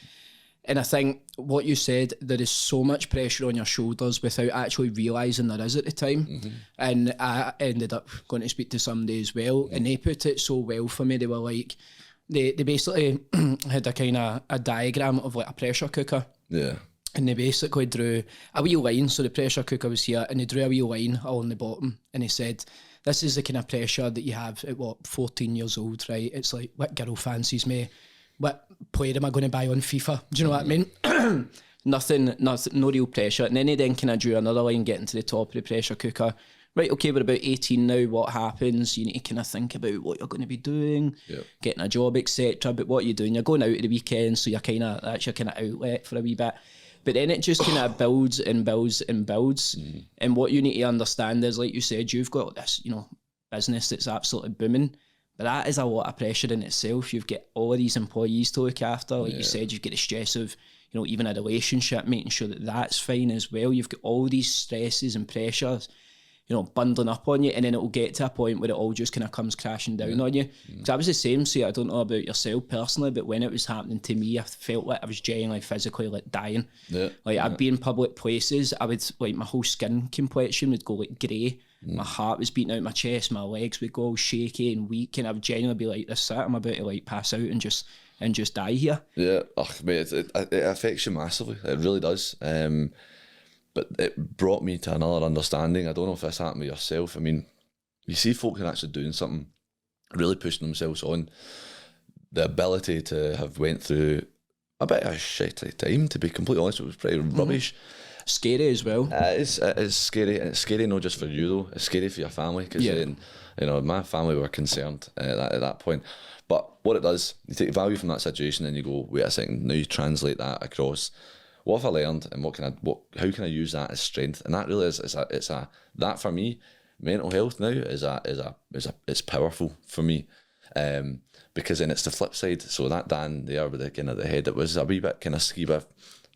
And I think what you said, there is so much pressure on your shoulders without actually realising there is at the time. Mm-hmm. And I ended up going to speak to somebody as well, and they put it so well for me. They were like, they basically had a kind of a diagram of like a pressure cooker. Yeah. And they basically drew a wee line, so the pressure cooker was here, and they drew a wee line along the bottom, and he said, this is the kind of pressure that you have at 14 years old, right? It's like, what girl fancies me? What player am I going to buy on FIFA? Do you know what I mean? nothing, no real pressure. And then he kind of drew another line getting to the top of the pressure cooker. Right, okay, we're about 18 now, what happens? You need to kind of think about what you're going to be doing, getting a job, etc. But what are you doing? You're going out at the weekend, so that's your kind of outlet for a wee bit. But then it just kind of builds and builds and builds. Mm. And what you need to understand is, like you said, you've got this, business that's absolutely booming. But that is a lot of pressure in itself. You've got all of these employees to look after. Like you said, you've got the stress of, even a relationship, making sure that that's fine as well. You've got all these stresses and pressures, bundling up on you, and then it'll get to a point where it all just kind of comes crashing down on you. Because I was the same, I don't know about yourself personally, but when it was happening to me, I felt like I was genuinely physically like dying. Yeah. Like I'd be in public places, I would, like my whole skin complexion would go like grey. My heart was beating out my chest, my legs would go all shaky and weak, and I would genuinely be like, this is it, I'm about to like pass out and just die here. Yeah, mate, it affects you massively. It really does. But it brought me to another understanding. I don't know if this happened with yourself. I mean, you see folk are actually doing something, really pushing themselves on. The ability to have went through a bit of a shitty time, to be completely honest, it was pretty rubbish. Scary as well. It is scary, and it's scary not just for you though. It's scary for your family, because my family were concerned at that point. But what it does, you take value from that situation, and you go, wait a second. Now you translate that across. What have I learned, and how can I use that as strength? And that really is that for me, mental health now is powerful for me, because then it's the flip side. So that Dan there with the kind of the head, it was a wee bit kind of ski, but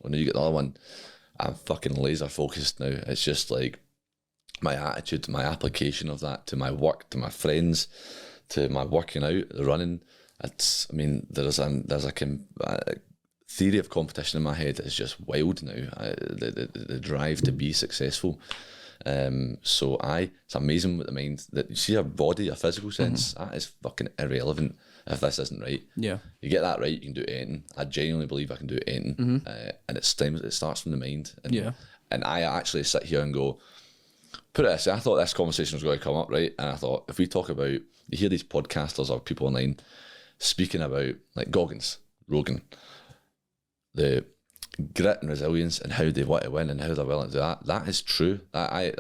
when you get the other one, I'm fucking laser focused now. It's just like my attitude, my application of that to my work, to my friends, to my working out, the running. There's a theory of competition in my head is just wild now. The drive to be successful. So it's amazing with the mind that you see your body, your physical sense, that is fucking irrelevant if this isn't right. Yeah. You get that right, you can do anything. I genuinely believe I can do anything. And it starts from the mind. And I actually sit here and go, put it this way, I thought this conversation was going to come up, right? And I thought, if we talk about, you hear these podcasters or people online speaking about, like Goggins, Rogan, the grit and resilience and how they want to win and how they're willing to do that. That is true. I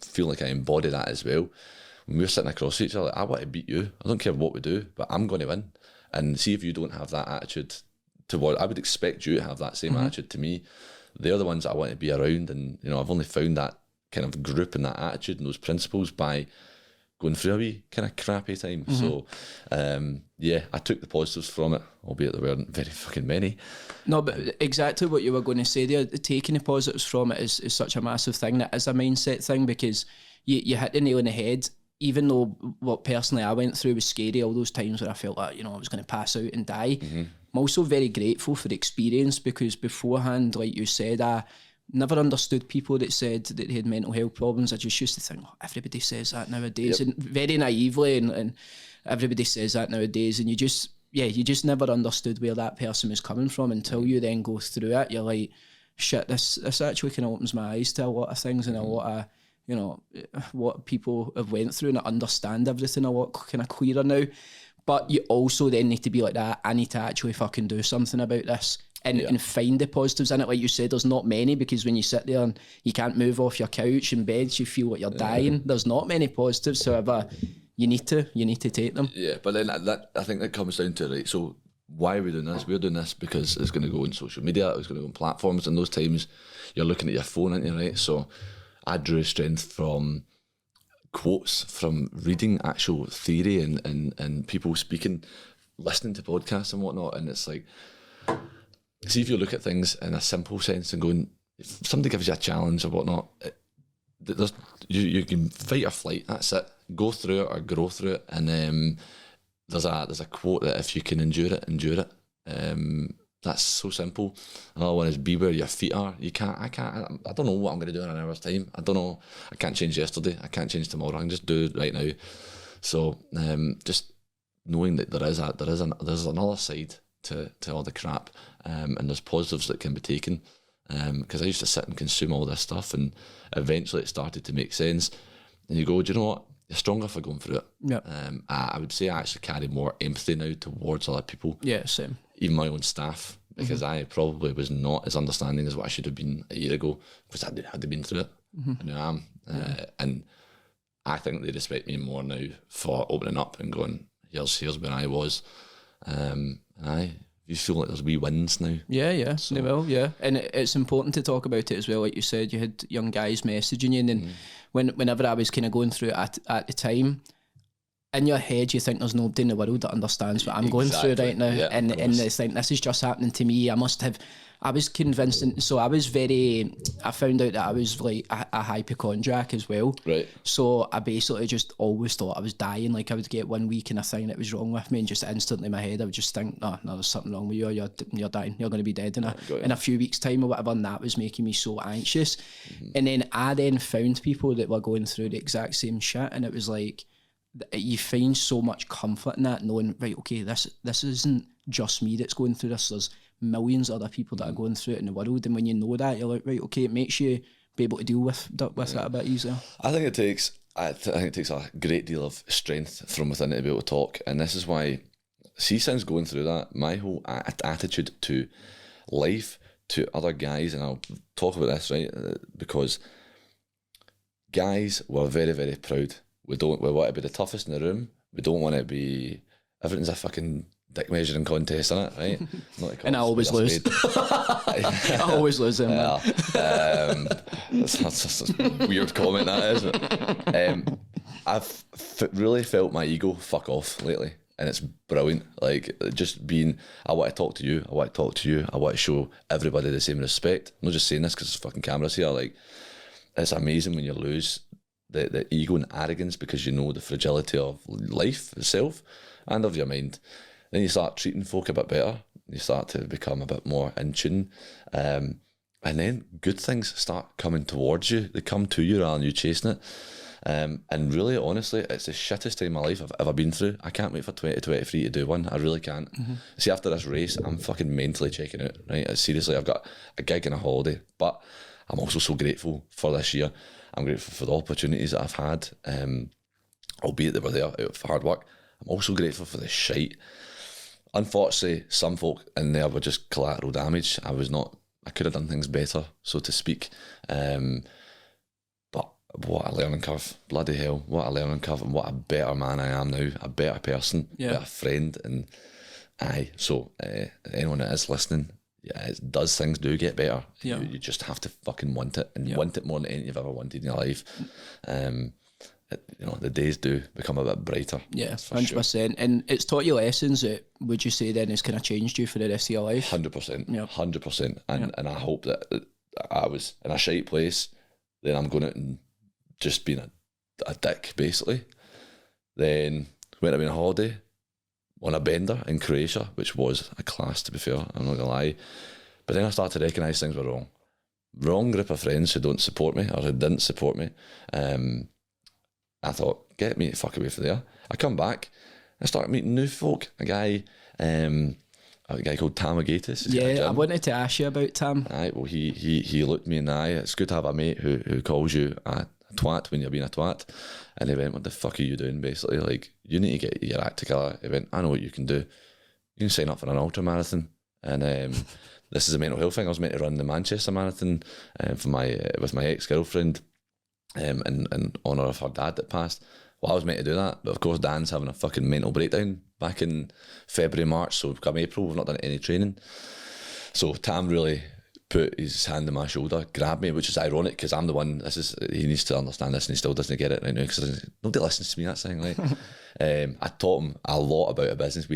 feel like I embody that as well. When we're sitting across each other, like, I want to beat you. I don't care what we do, but I'm going to win. And see if you don't have that attitude toward, I would expect you to have that same attitude to me. They're the ones that I want to be around. And, I've only found that kind of group and that attitude and those principles by going through a wee kind of crappy time. So, I took the positives from it, albeit there weren't very fucking many. No, but exactly what you were going to say there, taking the positives from it is such a massive thing. That is a mindset thing, because you hit the nail on the head. even though what personally I went through was scary, all those times where I felt like, I was going to pass out and die, I'm also very grateful for the experience, because beforehand, like you said, I never understood people that said that they had mental health problems. I just used to think, everybody says that nowadays, and very naively, and everybody says that nowadays, and you just never understood where that person was coming from until you then go through it. You're like, shit, this actually kind of opens my eyes to a lot of things and a lot of, what people have went through, and I understand everything a lot kind of clearer now. But you also then need to be like that, I need to actually fucking do something about this and find the positives in it. Like you said, there's not many, because when you sit there and you can't move off your couch and bed, you feel like you're dying. There's not many positives, however, you need to take them. Yeah, but then I think that comes down to, right, so why are we doing this? We're doing this because it's going to go on social media, it's going to go on platforms, and those times you're looking at your phone, aren't you, right? So I drew strength from quotes, from reading actual theory and people speaking, listening to podcasts and whatnot, and it's like, see, if you look at things in a simple sense and going, if somebody gives you a challenge or whatnot, you can fight or flight, that's it. Go through it or grow through it, and there's a quote that if you can endure it, endure it. That's so simple. Another one is, be where your feet are. I don't know what I'm going to do in an hour's time. I don't know. I can't change yesterday. I can't change tomorrow. I can just do it right now. So just knowing that there's another side to all the crap, and there's positives that can be taken. Because I used to sit and consume all this stuff, and eventually it started to make sense. And you go, do you know what? You're stronger for going through it. Yeah. I would say I actually carry more empathy now towards other people. Yeah, same. Even my own staff, because I probably was not as understanding as what I should have been a year ago, because I had been through it, and I am. And I think they respect me more now for opening up and going, here's where I was. You feel like there's wee wins now. Yeah, so. They will, yeah. And it's important to talk about it as well. Like you said, you had young guys messaging you, and then whenever I was kind of going through it at the time, in your head you think there's nobody in the world that understands what I'm going through right now, and they think this is just happening to me. I was convinced, and so I found out that I was like a hypochondriac as well. Right. So I basically just always thought I was dying. Like I would get 1 week and a thing that was wrong with me, and just instantly in my head I would just think, no, there's something wrong with you. You're dying. You're going to be dead in a few weeks' time or whatever. And that was making me so anxious. And then I found people that were going through the exact same shit, and it was like, you find so much comfort in that, knowing, right, okay, this isn't just me that's going through this. There's millions of other people that are going through it in the world, and when you know that, you're like, right, okay, it makes you be able to deal with that a bit easier. I think it takes a great deal of strength from within to be able to talk, and this is why, see, since going through that, my whole attitude to life, to other guys, and I'll talk about this, right, because guys were very, very proud. We want to be the toughest in the room. We don't want to be, everything's a fucking dick measuring contest, isn't it, right? And I always lose. I always lose them. That's a weird comment, that is. But, I've really felt my ego fuck off lately, and it's brilliant. Like, just being, I want to talk to you, I want to talk to you, I want to show everybody the same respect. I'm not just saying this because there's fucking cameras here. Like, it's amazing when you lose the ego and arrogance, because you know the fragility of life itself and of your mind. Then you start treating folk a bit better. You start to become a bit more in tune. And then good things start coming towards you. They come to you rather than you chasing it. And really, honestly, it's the shittest time of my life I've ever been through. I can't wait for 2023 to do one. I really can't. See, after this race, I'm fucking mentally checking out, right? Seriously, I've got a gig and a holiday, but I'm also so grateful for this year. I'm grateful for the opportunities that I've had, albeit they were there out of hard work. I'm also grateful for the shite. Unfortunately, some folk in there were just collateral damage. I could have done things better, so to speak. But what a learning curve. Bloody hell, what a learning curve, and what a better man I am now, a better person, better friend. And so anyone that is listening, things do get better. You just have to fucking want it, and want it more than anything you've ever wanted in your life. The days do become a bit brighter. Yeah, 100%. And it's taught you lessons that, would you say then, has kind of changed you for the rest of your life? 100%. 100%. And I hope that I was in a shite place, then I'm going out and just being a dick, basically. Then went away on a holiday on a bender in Croatia, which was a class, to be fair, I'm not gonna lie. But then I started to recognise things were wrong. Wrong group of friends who don't support me or who didn't support me. I thought, get me the fuck away from there. I come back, I started meeting new folk. A guy called Tam Agatis. Yeah, I wanted to ask you about Tam. Aye, well, he looked me in the eye. It's good to have a mate who calls you a twat when you're being a twat. And he went, what the fuck are you doing, basically? Like, you need to get your act together. He went, I know what you can do. You can sign up for an ultra marathon. And this is a mental health thing. I was meant to run the Manchester Marathon with my ex-girlfriend in honour of her dad that passed. Well, I was meant to do that, but of course Dan's having a fucking mental breakdown back in February, March, so come April, we've not done any training. So Tam really put his hand on my shoulder, grabbed me, which is ironic because I'm the one, he needs to understand this and he still doesn't get it right now because nobody listens to me, that's the thing. Like, I taught him a lot about a business.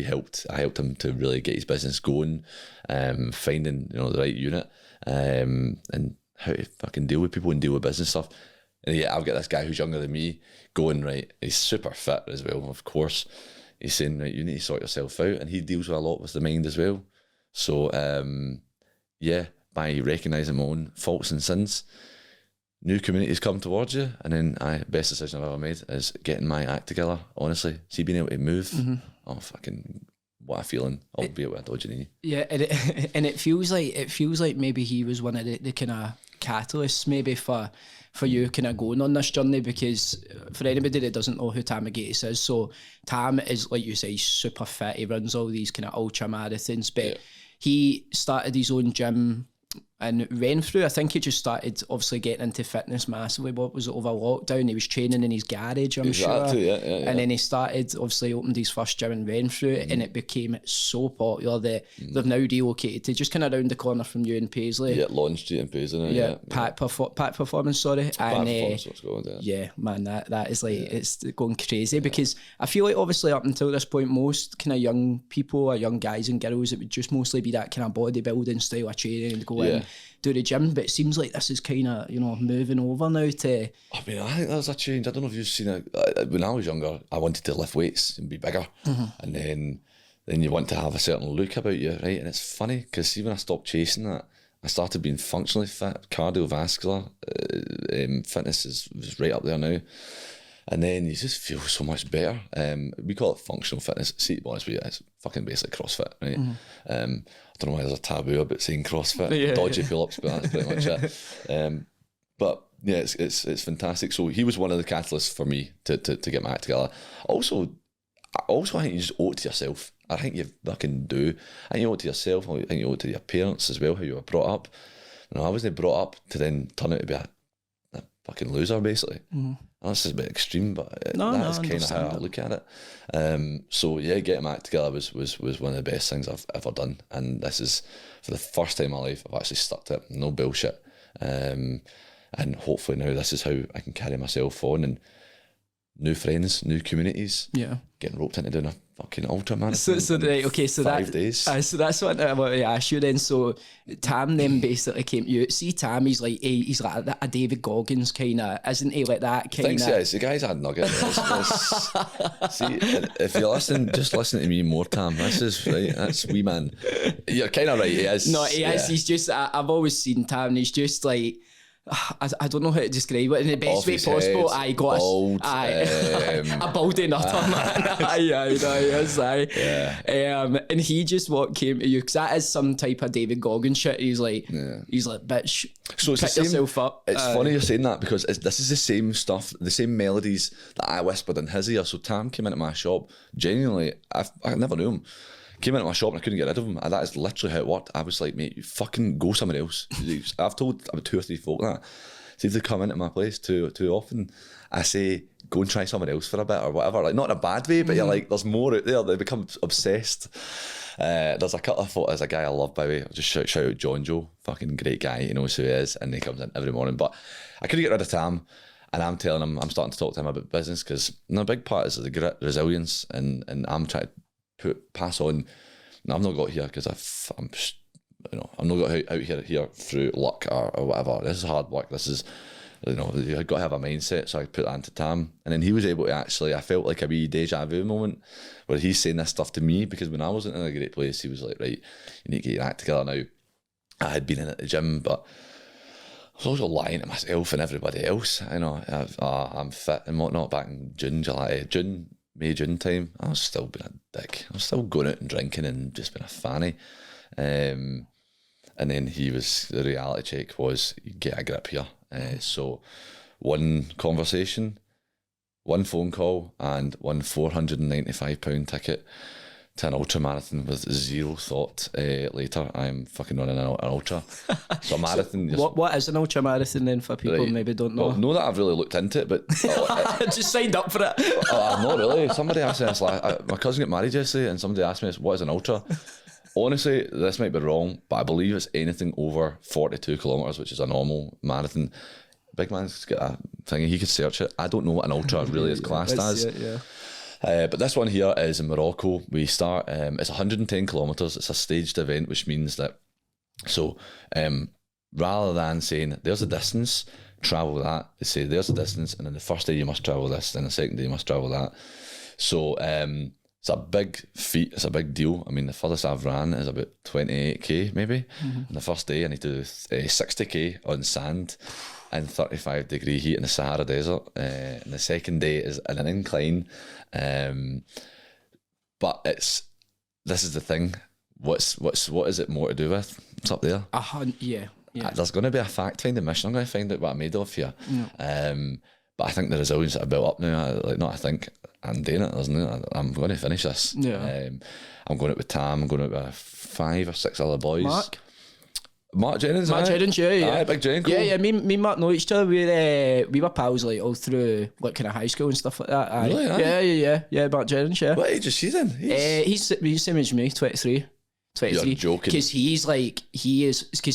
I helped him to really get his business going, finding the right unit, and how to fucking deal with people and deal with business stuff. And yeah, I've got this guy who's younger than me going, right, he's super fit as well, of course. He's saying, right, you need to sort yourself out. And he deals with a lot with the mind as well. So, yeah, by recognising my own faults and sins, new communities come towards you. And then, best decision I've ever made is getting my act together, honestly. See, being able to move, oh, fucking, what a feeling, albeit with a dodgy knee. Yeah, and it feels like maybe he was one of the kind of catalysts maybe for you kind of going on this journey, because for anybody that doesn't know who Tam Agatis is, so Tam is, like you say, he's super fit, he runs all these kind of ultra marathons, but he started his own gym in Renfrew. I think he just started obviously getting into fitness massively. What was it, over lockdown? He was training in his garage, I'm sure. Yeah. And then he started, obviously opened his first gym in Renfrew, and it became so popular that they've now relocated to just kind of around the corner from you in Paisley. Yeah, Lawn Street in Paisley. Pack Performance, sorry. And what's going on, yeah, man, that is like, it's going crazy, because I feel like obviously up until this point, most kind of young people or young guys and girls, it would just mostly be that kind of bodybuilding style of training and go in, do the gym, but it seems like this is kind of, moving over now to... I mean, I think there's a change. I don't know if you've seen it. When I was younger, I wanted to lift weights and be bigger. And then you want to have a certain look about you, right? And it's funny, because see, when I stopped chasing that, I started being functionally fit, cardiovascular. Fitness is right up there now. And then you just feel so much better. We call it functional fitness. See, to be honest with you, it's fucking basically CrossFit, right? I don't know why there's a taboo about saying CrossFit, dodgy pull-ups, but that's pretty much it. But yeah, it's fantastic. So he was one of the catalysts for me to get my act together. Also, I think you just owe it to yourself. I think you fucking do. I think you owe it to yourself. I think you owe it to your parents as well, how you were brought up. I wasn't brought up to then turn out to be a fucking loser, basically. That's just a bit extreme, but that's kind of how I look at it. So yeah, getting my act together was one of the best things I've ever done, and this is for the first time in my life I've actually stuck to it. No bullshit, and hopefully now this is how I can carry myself on, and new friends, new communities. Yeah, getting roped into doing a fucking ultra marathon. So right, okay, so 5 days. So that's what I wanted to ask you then. So Tam then basically came to you. See, Tam, he's like a David Goggins kind of, isn't he? Like that kind of. I think so, yes. The guy's a nugget. See, if you're listening, just listen to me more, Tam. This is right. That's wee man. You're kind of right. He is. No, he is. He's just. I've always seen Tam, and he's just like. I don't know how to describe it in the best way possible. I got a baldy nutter, man. And he just came to you, because that is some type of David Goggins shit. He's like, bitch, so pick yourself up. It's funny you're saying that, because this is the same stuff, the same melodies that I whispered in his ear. So Tam came into my shop, genuinely, I never knew him. Came into my shop and I couldn't get rid of him. And that is literally how it worked. I was like, mate, you fucking go somewhere else. I've told about 2 or 3 folk that. See, if they come into my place too often, I say, go and try somewhere else for a bit or whatever. Like, not in a bad way, but you're like, there's more out there. They become obsessed. There's a couple of photos, a guy I love, by the way. I'll just shout out John Joe. Fucking great guy. He knows who he is. And he comes in every morning. But I couldn't get rid of Tam. And I'm telling him, I'm starting to talk to him about business, because a big part is the grit, resilience, and I'm trying to pass on. Now, I've not got here because I'm not got out here through luck or whatever. This is hard work. This is you know, you've got to have a mindset. So I put that into Tam, and then he was able to actually, I felt like a wee deja vu moment where he's saying this stuff to me, because when I wasn't in a great place, he was like, right, you need to get your act together now. I had been in at the gym, but I was also lying to myself and everybody else. You know, I'm fit and whatnot. Back in May, June time, I was still being a dick. I was still going out and drinking and just being a fanny. And then the reality check was, you get a grip here. So one conversation, one phone call, and one £495 ticket to an ultra marathon with zero thought later. I'm fucking running an ultra. So a marathon. So what is an ultra marathon then, for people who maybe don't know? Well, know that I've really looked into it, but just signed up for it. Not really. Somebody asked me this. My cousin got married yesterday, and somebody asked me this, what is an ultra? Honestly, this might be wrong, but I believe it's anything over 42 kilometres, which is a normal marathon. Big man's got a thing, he could search it. I don't know what an ultra really is classed as. But this one here is in Morocco. We start, it's 110 kilometres. It's a staged event, which means that, so rather than saying there's a distance, travel that, they say there's a distance, and then the first day you must travel this, then the second day you must travel that. So it's a big feat, it's a big deal. I mean, the furthest I've ran is about 28k maybe. And the first day I need to do 60k on sand in 35-degree heat in the Sahara desert. And the second day is in an incline. But this is the thing. What is it more to do with? It's up there. Yeah. There's going to be a fact-finding mission. I'm going to find out what I'm made of here. But I think the resilience that I built up now, I'm doing it, isn't it? I'm going to finish this. Yeah. I'm going out with Tam, I'm going out with 5 or 6 other boys. Mark Jennings, yeah. Big Jen, cool. Yeah, me and Mark know each other. We were pals like all through like kind of high school and stuff like that. Really? Yeah, Mark Jennings, yeah. What age is she then? He's the same age as me, 23. You're joking. Because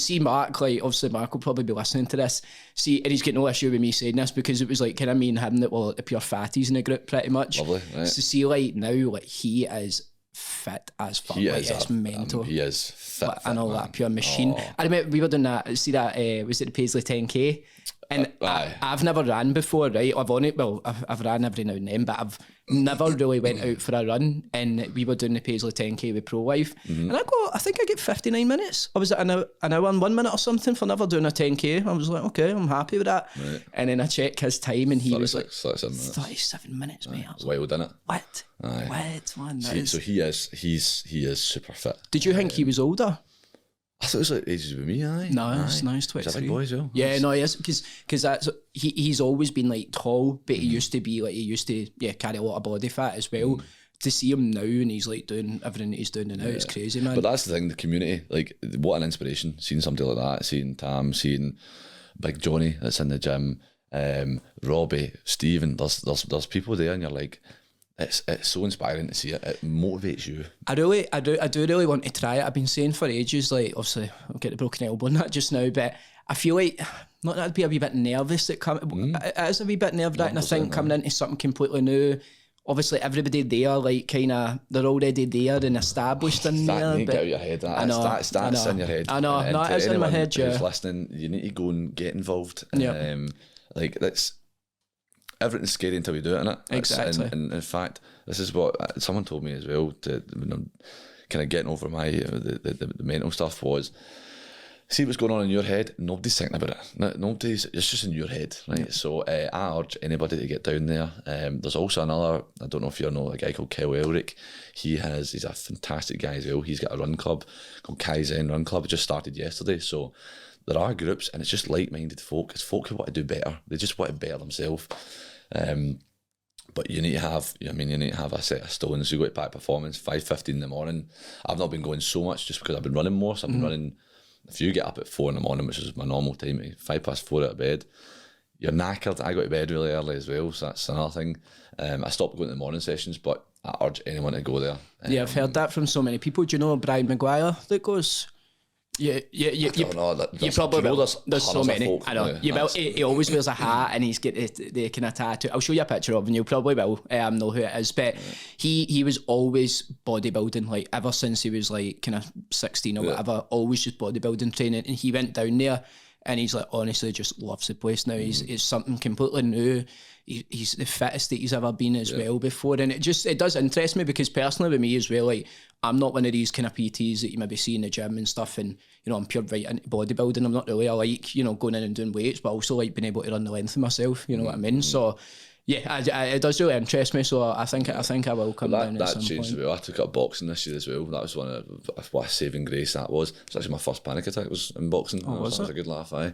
see Mark, like, obviously Mark will probably be listening to this, and he's got no issue with me saying this, because it was like kind of me and him that were like the pure fatties in the group pretty much. Lovely, right. So see, like, now, like, he is fit as fuck. It's mental. He is fit. And all that pure machine. I remember we were doing that, was it the Paisley 10k? And I've never ran before, right? I've ran every now and then, but I've never really went out for a run. And we were doing the Paisley 10k with Pro Wife. And I think I get 59 minutes. I was at an hour and 1 minute or something for never doing a 10k. I was like, okay, I'm happy with that. Right. And then I checked his time, and he was like 37 minutes, mate. I was wild, like, innit? What? What, man? So he is super fit. Did you think he was older? I thought it was like ages with me, aye. No, it's 23. He's a big boy as well. Yeah, no, he is, because that's he's always been like tall, but he used to carry a lot of body fat as well. To see him now, and he's like doing everything that he's doing now, it's crazy, man. But that's the thing, the community, like, what an inspiration, seeing somebody like that, seeing Tam, seeing Big Johnny that's in the gym, Robbie, Stephen, there's people there, and you're like, it's so inspiring to see it. It motivates you. I do really want to try it. I've been saying for ages, like, obviously I'll get the broken elbow and that just now, but I feel like, not that I'd be a wee bit nervous it is a wee bit nerve-wracking, I think, coming into something completely new. Obviously everybody there, like, kind of, they're already there and established in there. That need to get out of your head. That's in your head. I know, no, it is in my head, yeah. Who's listening, you need to go and get involved. Like, that's, everything's scary until we do it, innit? Exactly. And in fact, this is what someone told me as well, when I'm kind of getting over my the mental stuff, was, see what's going on in your head, nobody's thinking about it. It's just in your head, right? Yeah. So I urge anybody to get down there. There's also another, I don't know if you know, a guy called Kel Elric. He's a fantastic guy as well. He's got a run club called Kaizen Run Club. It just started yesterday. So there are groups, and it's just like-minded folk. It's folk who want to do better. They just want to better themselves. But you need to have, a set of stones. You go to back performance, 5:15 in the morning. I've not been going so much just because I've been running more. So I've been running. If you get up at 4 in the morning, which is my normal time, 4:05 out of bed, you're knackered. I go to bed really early as well, so that's another thing. I stopped going to the morning sessions, but I urge anyone to go there. Yeah, I've heard that from so many people. Do you know Brian Maguire that goes? You probably will. There's so many. I know. He always wears a hat, and he's got the kind of tattoo. I'll show you a picture of him. You probably will know who it is. But he was always bodybuilding, like, ever since he was like kind of 16 or whatever. Always just bodybuilding training, and he went down there. and he's like honestly just loves the place now. It's something completely new. He's the fittest that he's ever been as well before, and it does interest me because personally with me as well, like I'm not one of these kind of PTs that you maybe see in the gym and stuff, and you know I'm pure right into bodybuilding. I'm not really. I like, you know, going in and doing weights, but I also like being able to run the length of myself. You know what I mean? So yeah, it does really interest me. So I think I will come down at some point. That changed as well. I took up boxing this year as well. That was one of what a saving grace that was. It was actually my first panic attack was in boxing. Oh, was it? Was a good laugh. Aye.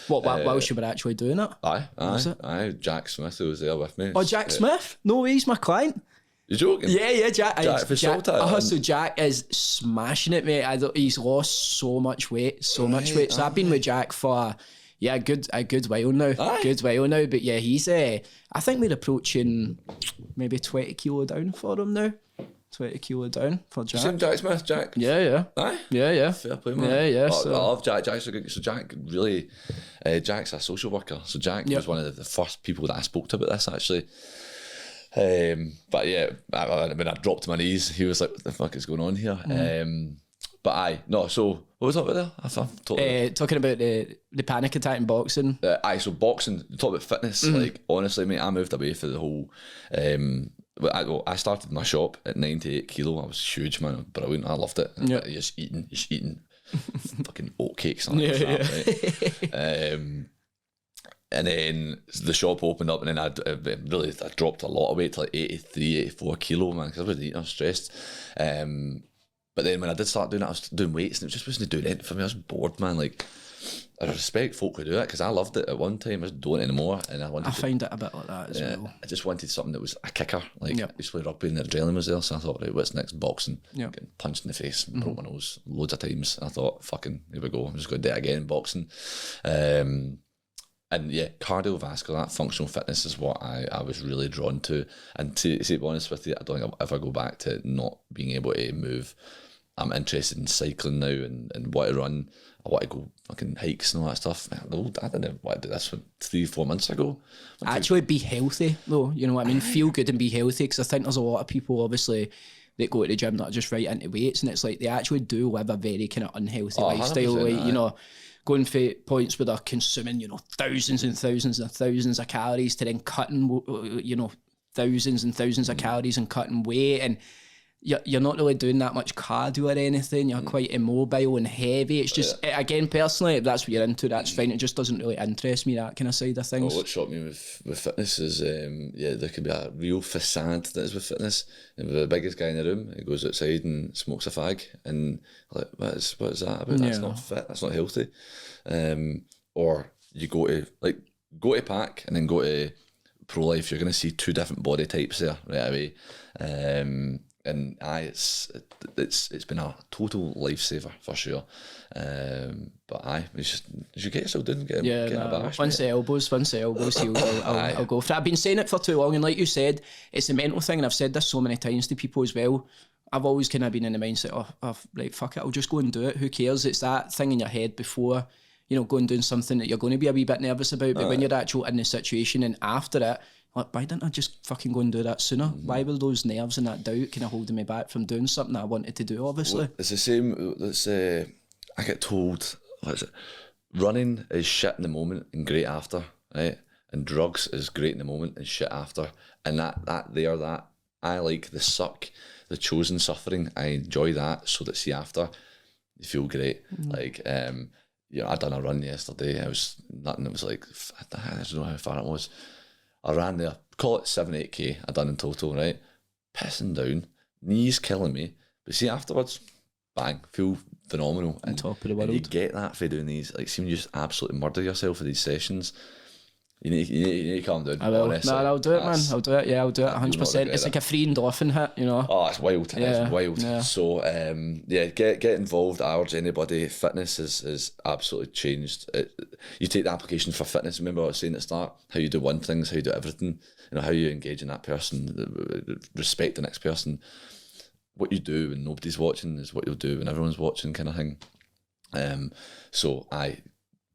What? Whilst you were actually doing it? Aye. Jack Smith, who was there with me. Oh, Jack Smith? No, he's my client. You're joking? Yeah, Jack. So Jack is smashing it, mate. He's lost so much weight. So I've been with Jack for a good while now. But yeah, he's I think we're approaching maybe 20 kilo down for him now. 20 kilo down for Jack. Same Jack Smith, Jack. Yeah. Aye. Yeah. Fair play, man. Yeah. I love Jack. Jack's so good. So Jack really, Jack's a social worker. So Jack was one of the first people that I spoke to about this actually. But yeah, when I dropped to my knees, he was like, "What the fuck is going on here?" But so what was up with there? Talking about the panic attack in boxing. So boxing, talk about fitness. Like honestly, mate, I moved away for the whole. I started my shop at 98 kilo. I was huge, man, brilliant. I loved it. You're just eating fucking oatcakes and that, right? And then the shop opened up, and then I dropped a lot of weight to like 83, 84 kilo, man, because I wasn't eating, I was stressed. But then when I did start doing it, I was doing weights, and it just wasn't doing anything for me. I was bored, man. Like, I respect folk who do it, because I loved it at one time. I just don't anymore, and I find it a bit like that as well. I just wanted something that was a kicker. Like, I used to play rugby and the adrenaline was there, so I thought, right, what's next? Boxing. Getting punched in the face, broke my nose loads of times. And I thought, fucking, here we go. I'm just going to do it again, boxing. And yeah, cardiovascular, that functional fitness is what I was really drawn to. And to be honest with you, I don't think I'll ever go back to not being able to move. I'm interested in cycling now and want to run. I want to go fucking hikes and all that stuff. I didn't want to do this 3-4 months ago. Actually be healthy though, you know what I mean? Feel good and be healthy, because I think there's a lot of people obviously that go to the gym that are just right into weights, and it's like they actually do live a very kind of unhealthy lifestyle. Like, you know, going for points where they're consuming, you know, thousands and thousands and thousands of calories to then cutting, you know, thousands and thousands of calories and cutting weight, and you're not really doing that much cardio or anything. You're quite immobile and heavy. It's just, again, personally, if that's what you're into, that's fine. It just doesn't really interest me, that kind of side of things. Well, what shocked me with fitness is, there can be a real facade that is with fitness. And the biggest guy in the room, he goes outside and smokes a fag, and like, what is that about? That's not fit. That's not healthy. Or you go to Pack and then go to Pro Life. You're going to see two different body types there right away. And it's been a total lifesaver for sure. But you should get yourself doing, get a bash. Once the elbows, I'll go for it. I've been saying it for too long, and like you said, it's a mental thing, and I've said this so many times to people as well. I've always kind of been in the mindset of right, fuck it, I'll just go and do it. Who cares? It's that thing in your head before, you know, going doing something that you're going to be a wee bit nervous about. But when you're actually in the situation and after it, like, why didn't I just fucking go and do that sooner? Why were those nerves and that doubt kind of holding me back from doing something that I wanted to do, obviously? Well, it's the same. I get told, running is shit in the moment and great after, right? And drugs is great in the moment and shit after. And that I like the suck, the chosen suffering. I enjoy that, so that see after, you feel great. Like, you know, I done a run yesterday. It was nothing. It was like, I don't know how far it was. I ran there, call it 7-8k I done in total, right? Pissing down, knees killing me. But see, afterwards, bang, feel phenomenal. On top of the world. And you get that for doing these, like, seem you just absolutely murder yourself for these sessions. You need to calm down. I will. Honestly. No, I'll do it, man. I'll do it. Yeah, I'll do it 100%. It's like a free endorphin hit, you know. Oh, it's wild. Yeah. It's wild. Yeah. So, get involved. I urge anybody. Fitness is absolutely changed. You take the application for fitness. Remember what I was saying at the start? How you do one thing is how you do everything. You know, how you engage in that person, respect the next person. What you do when nobody's watching is what you'll do when everyone's watching, kind of thing. So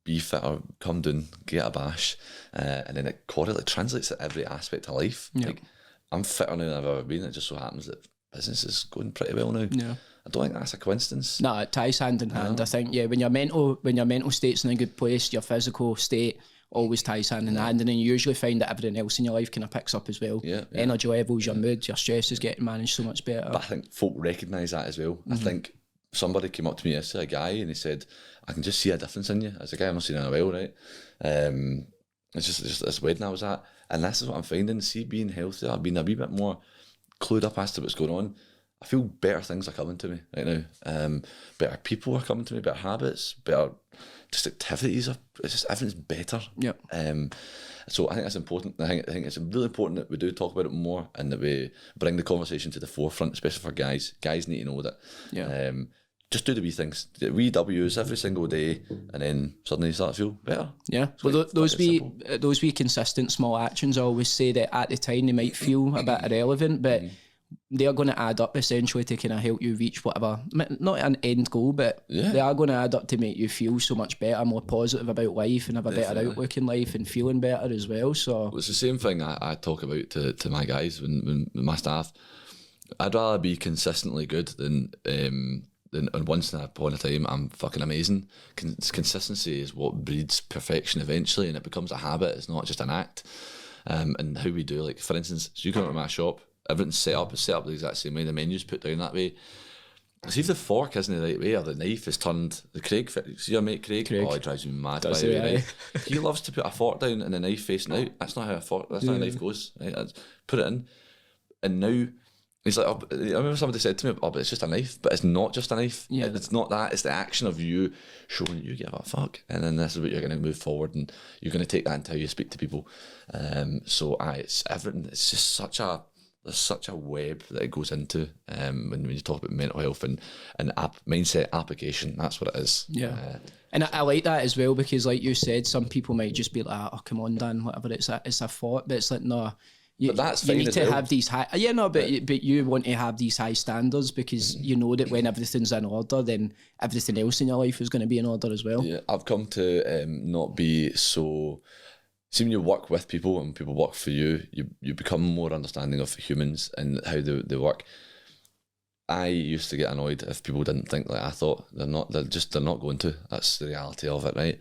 be fitter, come down, get a bash, and then it translates to every aspect of life. Yep. Like, I'm fitter now than I've ever been. It just so happens that business is going pretty well now. Yeah. I don't think that's a coincidence. No, it ties hand in hand. I think, yeah, when your mental state's in a good place, your physical state always ties hand in hand, and then you usually find that everything else in your life kind of picks up as well. Energy levels, your mood, your stress is getting managed so much better. But I think folk recognise that as well. I think somebody came up to me yesterday, a guy, and he said, I can just see a difference in you. As a guy I've not seen in a while, right? It's just this wedding I was at, and this is what I'm finding. See, being healthier, being a wee bit more clued up as to what's going on, I feel better things are coming to me right now. Better people are coming to me, better habits, better just activities. It's just everything's better. Yep. So I think that's important. I think it's really important that we do talk about it more and that we bring the conversation to the forefront, especially for guys. Guys need to know that. Yeah. Just do the wee things, the wee W's every single day, and then suddenly you start to feel better. Yeah. Well, those wee consistent small actions, I always say that at the time they might feel a bit irrelevant, but they are going to add up essentially to kind of help you reach whatever, not an end goal, but they are going to add up to make you feel so much better, more positive about life, and have a better outlook in life, and feeling better as well. So it's the same thing I talk about to my guys when my staff. I'd rather be consistently good than once upon a time I'm fucking amazing. Consistency is what breeds perfection eventually, and it becomes a habit. It's not just an act. And how we do, like for instance, so you come to my shop, everything's set up the exact same way, the menu's put down that way. See if the fork isn't the right way or the knife is turned. See your mate Craig? Oh, he drives me mad by the way, right? He loves to put a fork down and the knife facing out. That's not how that's not how a knife goes, right? Put it in. And now he's like, I remember somebody said to me, but it's just a knife. But it's not just a knife. Yeah. It's not that. It's the action of you showing you give a fuck. And then this is what you're going to move forward, and you're going to take that into how you speak to people. It's everything. It's just there's such a web that it goes into when you talk about mental health and mindset application. That's what it is. Yeah. And I like that as well, because like you said, some people might just be like, oh, come on, Dan, whatever, it's a thought. But it's like, no, you need to have these high... but you want to have these high standards, because you know that when everything's in order, then everything else in your life is going to be in order as well. Yeah, I've come to not be so... See, when you work with people and people work for you, you become more understanding of humans and how they work. I used to get annoyed if people didn't think like I thought. They're not going to. That's the reality of it, right?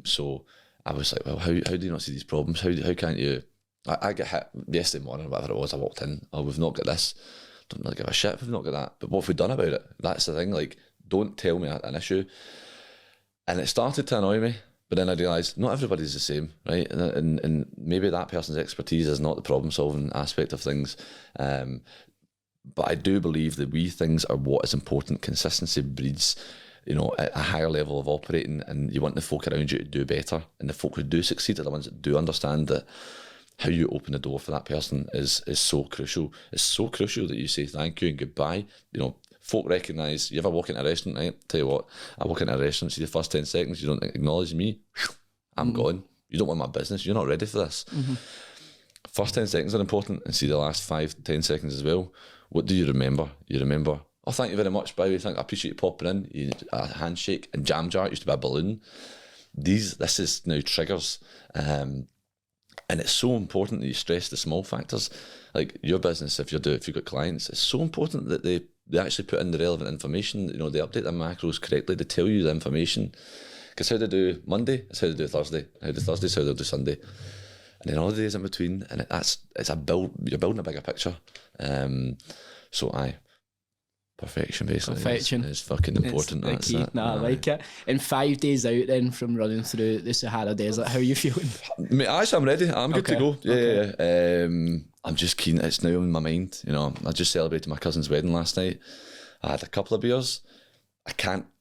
So I was like, well, how do you not see these problems? How can't you? I get hit yesterday morning, whatever it was. I walked in. Oh, we've not got this. Don't really give a shit if we've not got that. But what have we done about it? That's the thing. Like, don't tell me an issue. And it started to annoy me. But then I realised not everybody's the same, right? And maybe that person's expertise is not the problem-solving aspect of things. But I do believe that wee things are what is important. Consistency breeds, a higher level of operating, and you want the folk around you to do better. And the folk who do succeed are the ones that do understand that how you open the door for that person is so crucial. It's so crucial that you say thank you and goodbye. Folk recognise, you ever walk into a restaurant, right? Tell you what, I walk into a restaurant, see the first 10 seconds, you don't acknowledge me, I'm gone. You don't want my business, you're not ready for this. First 10 seconds are important, and see the last 5-10 seconds as well. What do you remember? You remember, oh, thank you very much, by the way, I appreciate you popping in. A handshake, and jam jar, it used to be a balloon. This is now triggers. And it's so important that you stress the small factors. Like your business, if you've got clients, it's so important that they actually put in the relevant information. They update their macros correctly. They tell you the information. Because how they do Monday is how they do Thursday. How they Thursday is how they'll do Sunday. And then all the days in between. And you're building a bigger picture. Perfection basically. Perfection is fucking important. It's the key. I like it. And 5 days out then from running through the Sahara Desert, how are you feeling? Mate, actually, I'm ready. I'm good to go. Yeah. I'm just keen. It's now in my mind. I just celebrated my cousin's wedding last night. I had a couple of beers.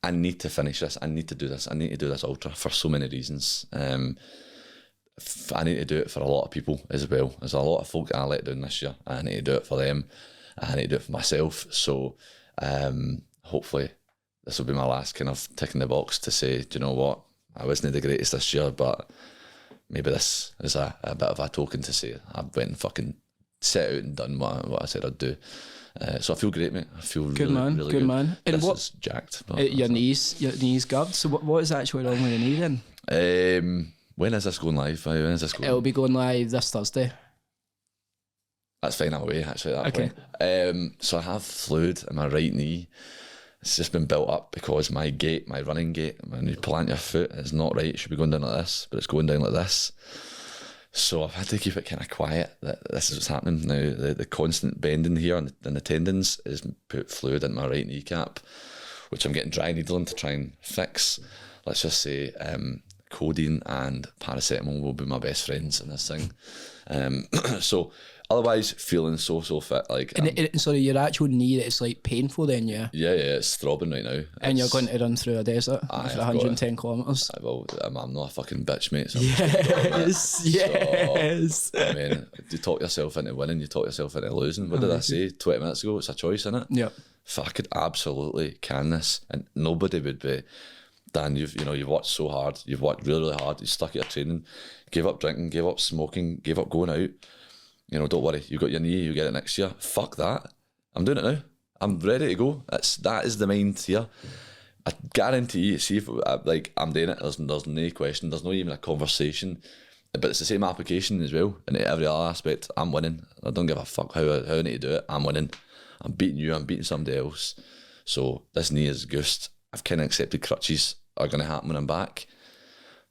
I need to finish this. I need to do this. I need to do this ultra for so many reasons. I need to do it for a lot of people as well. There's a lot of folk I let down this year. I need to do it for them. I need to do it for myself. So hopefully this will be my last kind of tick in the box to say, do you know what? I wasn't the greatest this year, but maybe this is a bit of a token to say I went and fucking set out and done what I said I'd do. So I feel great, mate. I feel good, really, man. really good. Good, man. And this what is jacked. your knees gubbed. So what is actually wrong with the knee then? When is this going live? When is this going? It'll be going live this Thursday. That's fine, I'm away actually at that Okay. point. So I have fluid in my right knee. It's just been built up because my running gait, when you plant your foot, is not right. It should be going down like this, but it's going down like this. So I've had to keep it kind of quiet. That this is what's happening now. The constant bending here in the tendons is put fluid in my right kneecap, which I'm getting dry needling to try and fix. Let's just say codeine and paracetamol will be my best friends in this thing. So otherwise, feeling so fit. Like, Sorry, your actual knee, it's like painful then, yeah? yeah, it's throbbing right now. And you're going to run through a desert for I've 110 kilometres. Well, I'm not a fucking bitch, mate. So Yes. I mean, you talk yourself into winning, you talk yourself into losing. What did I say 20 minutes ago? It's a choice, innit? Yep. If I could absolutely can this, and nobody would be, Dan, you've worked so hard, you've worked really hard, you stuck at your training, gave up drinking, gave up smoking, gave up going out. Don't worry, you got your knee, you get it next year. Fuck that. I'm doing it now. I'm ready to go. That is the mind here. I guarantee you, see if I'm doing it, there's no question, there's not even a conversation. But it's the same application as well. In every other aspect, I'm winning. I don't give a fuck how I need to do it. I'm winning. I'm beating you, I'm beating somebody else. So this knee is goosed. I've kind of accepted crutches are going to happen when I'm back.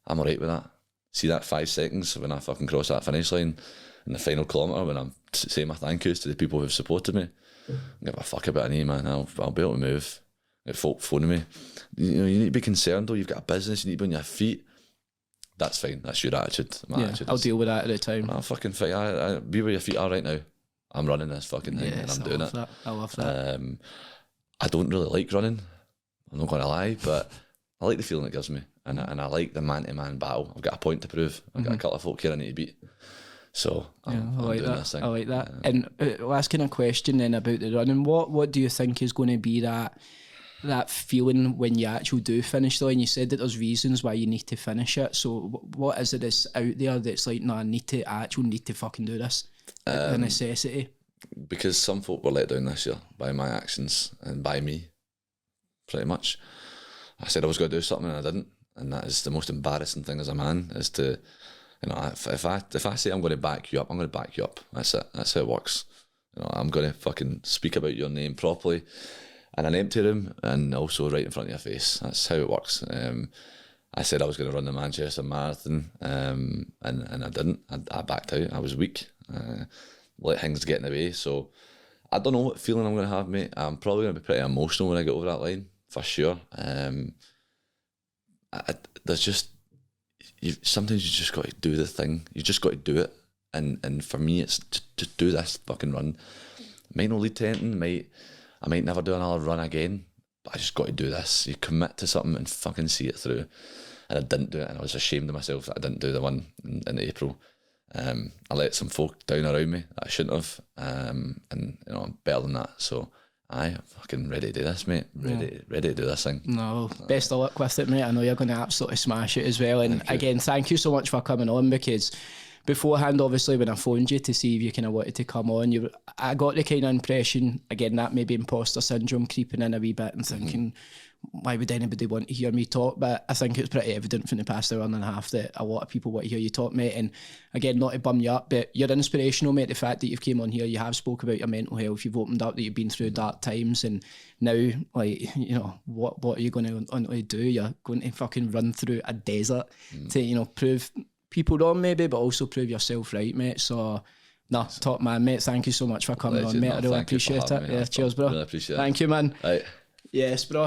I'm alright with that. See that 5 seconds when I fucking cross that finish line in the final kilometre when I'm saying my thank yous to the people who've supported me. I don't give a fuck about a knee, man. I'll be able to move. Get folk phoning me. You need to be concerned though. You've got a business, you need to be on your feet. That's fine. That's your attitude. My attitude I'll is, deal with that at the time. I'll fucking fight. I be where your feet are right now. I'm running this fucking thing and I'm doing it. I love that. I don't really like running. I'm not going to lie, but I like the feeling it gives me, and I like the man-to-man battle. I've got a point to prove. I've got a couple of folk here I need to beat. So I'm like doing that. this thing. I like that. And last kind of question then about the running. What do you think is going to be that feeling when you actually do finish though? And you said that there's reasons why you need to finish it. So what is it that's out there that's like, no, I actually need to fucking do this? The necessity. Because some folk were let down this year by my actions and by me, pretty much. I said I was going to do something and I didn't, and that is the most embarrassing thing as a man, is to, if I say I'm going to back you up, I'm going to back you up. That's it. That's how it works. I'm going to fucking speak about your name properly in an empty room and also right in front of your face. That's how it works. I said I was going to run the Manchester Marathon, and I didn't. I backed out. I was weak. Let things get in the way. So I don't know what feeling I'm going to have, mate. I'm probably going to be pretty emotional when I get over that line, for sure. There's just, sometimes you just got to do the thing. You just got to do it. And for me, it's to do this fucking run. Might not lead to anything. I might never do another run again. But I just got to do this. You commit to something and fucking see it through. And I didn't do it, and I was ashamed of myself that I didn't do the one in April. I let some folk down around me that I shouldn't have, and I'm better than that. So I'm fucking ready to do this, mate. Ready to do this thing. No, best of luck with it, mate. I know you're going to absolutely smash it as well. And again, thank you so much for coming on, because beforehand, obviously, when I phoned you to see if you kind of wanted to come on, I got the kind of impression, again, that maybe imposter syndrome creeping in a wee bit and thinking, why would anybody want to hear me talk? But I think it's pretty evident from the past hour and a half that a lot of people want to hear you talk, mate. And again, not to bum you up, but you're inspirational, mate. The fact that you've came on here, you have spoke about your mental health, you've opened up that you've been through dark times, and now, like, what are you going to do? You're going to fucking run through a desert to, prove people wrong maybe, but also prove yourself right, mate. So, top man, mate. Thank you so much for coming on, mate. I really appreciate it. Yeah, cheers, bro. Really appreciate it. Thank you, man. Right. Yes, bro.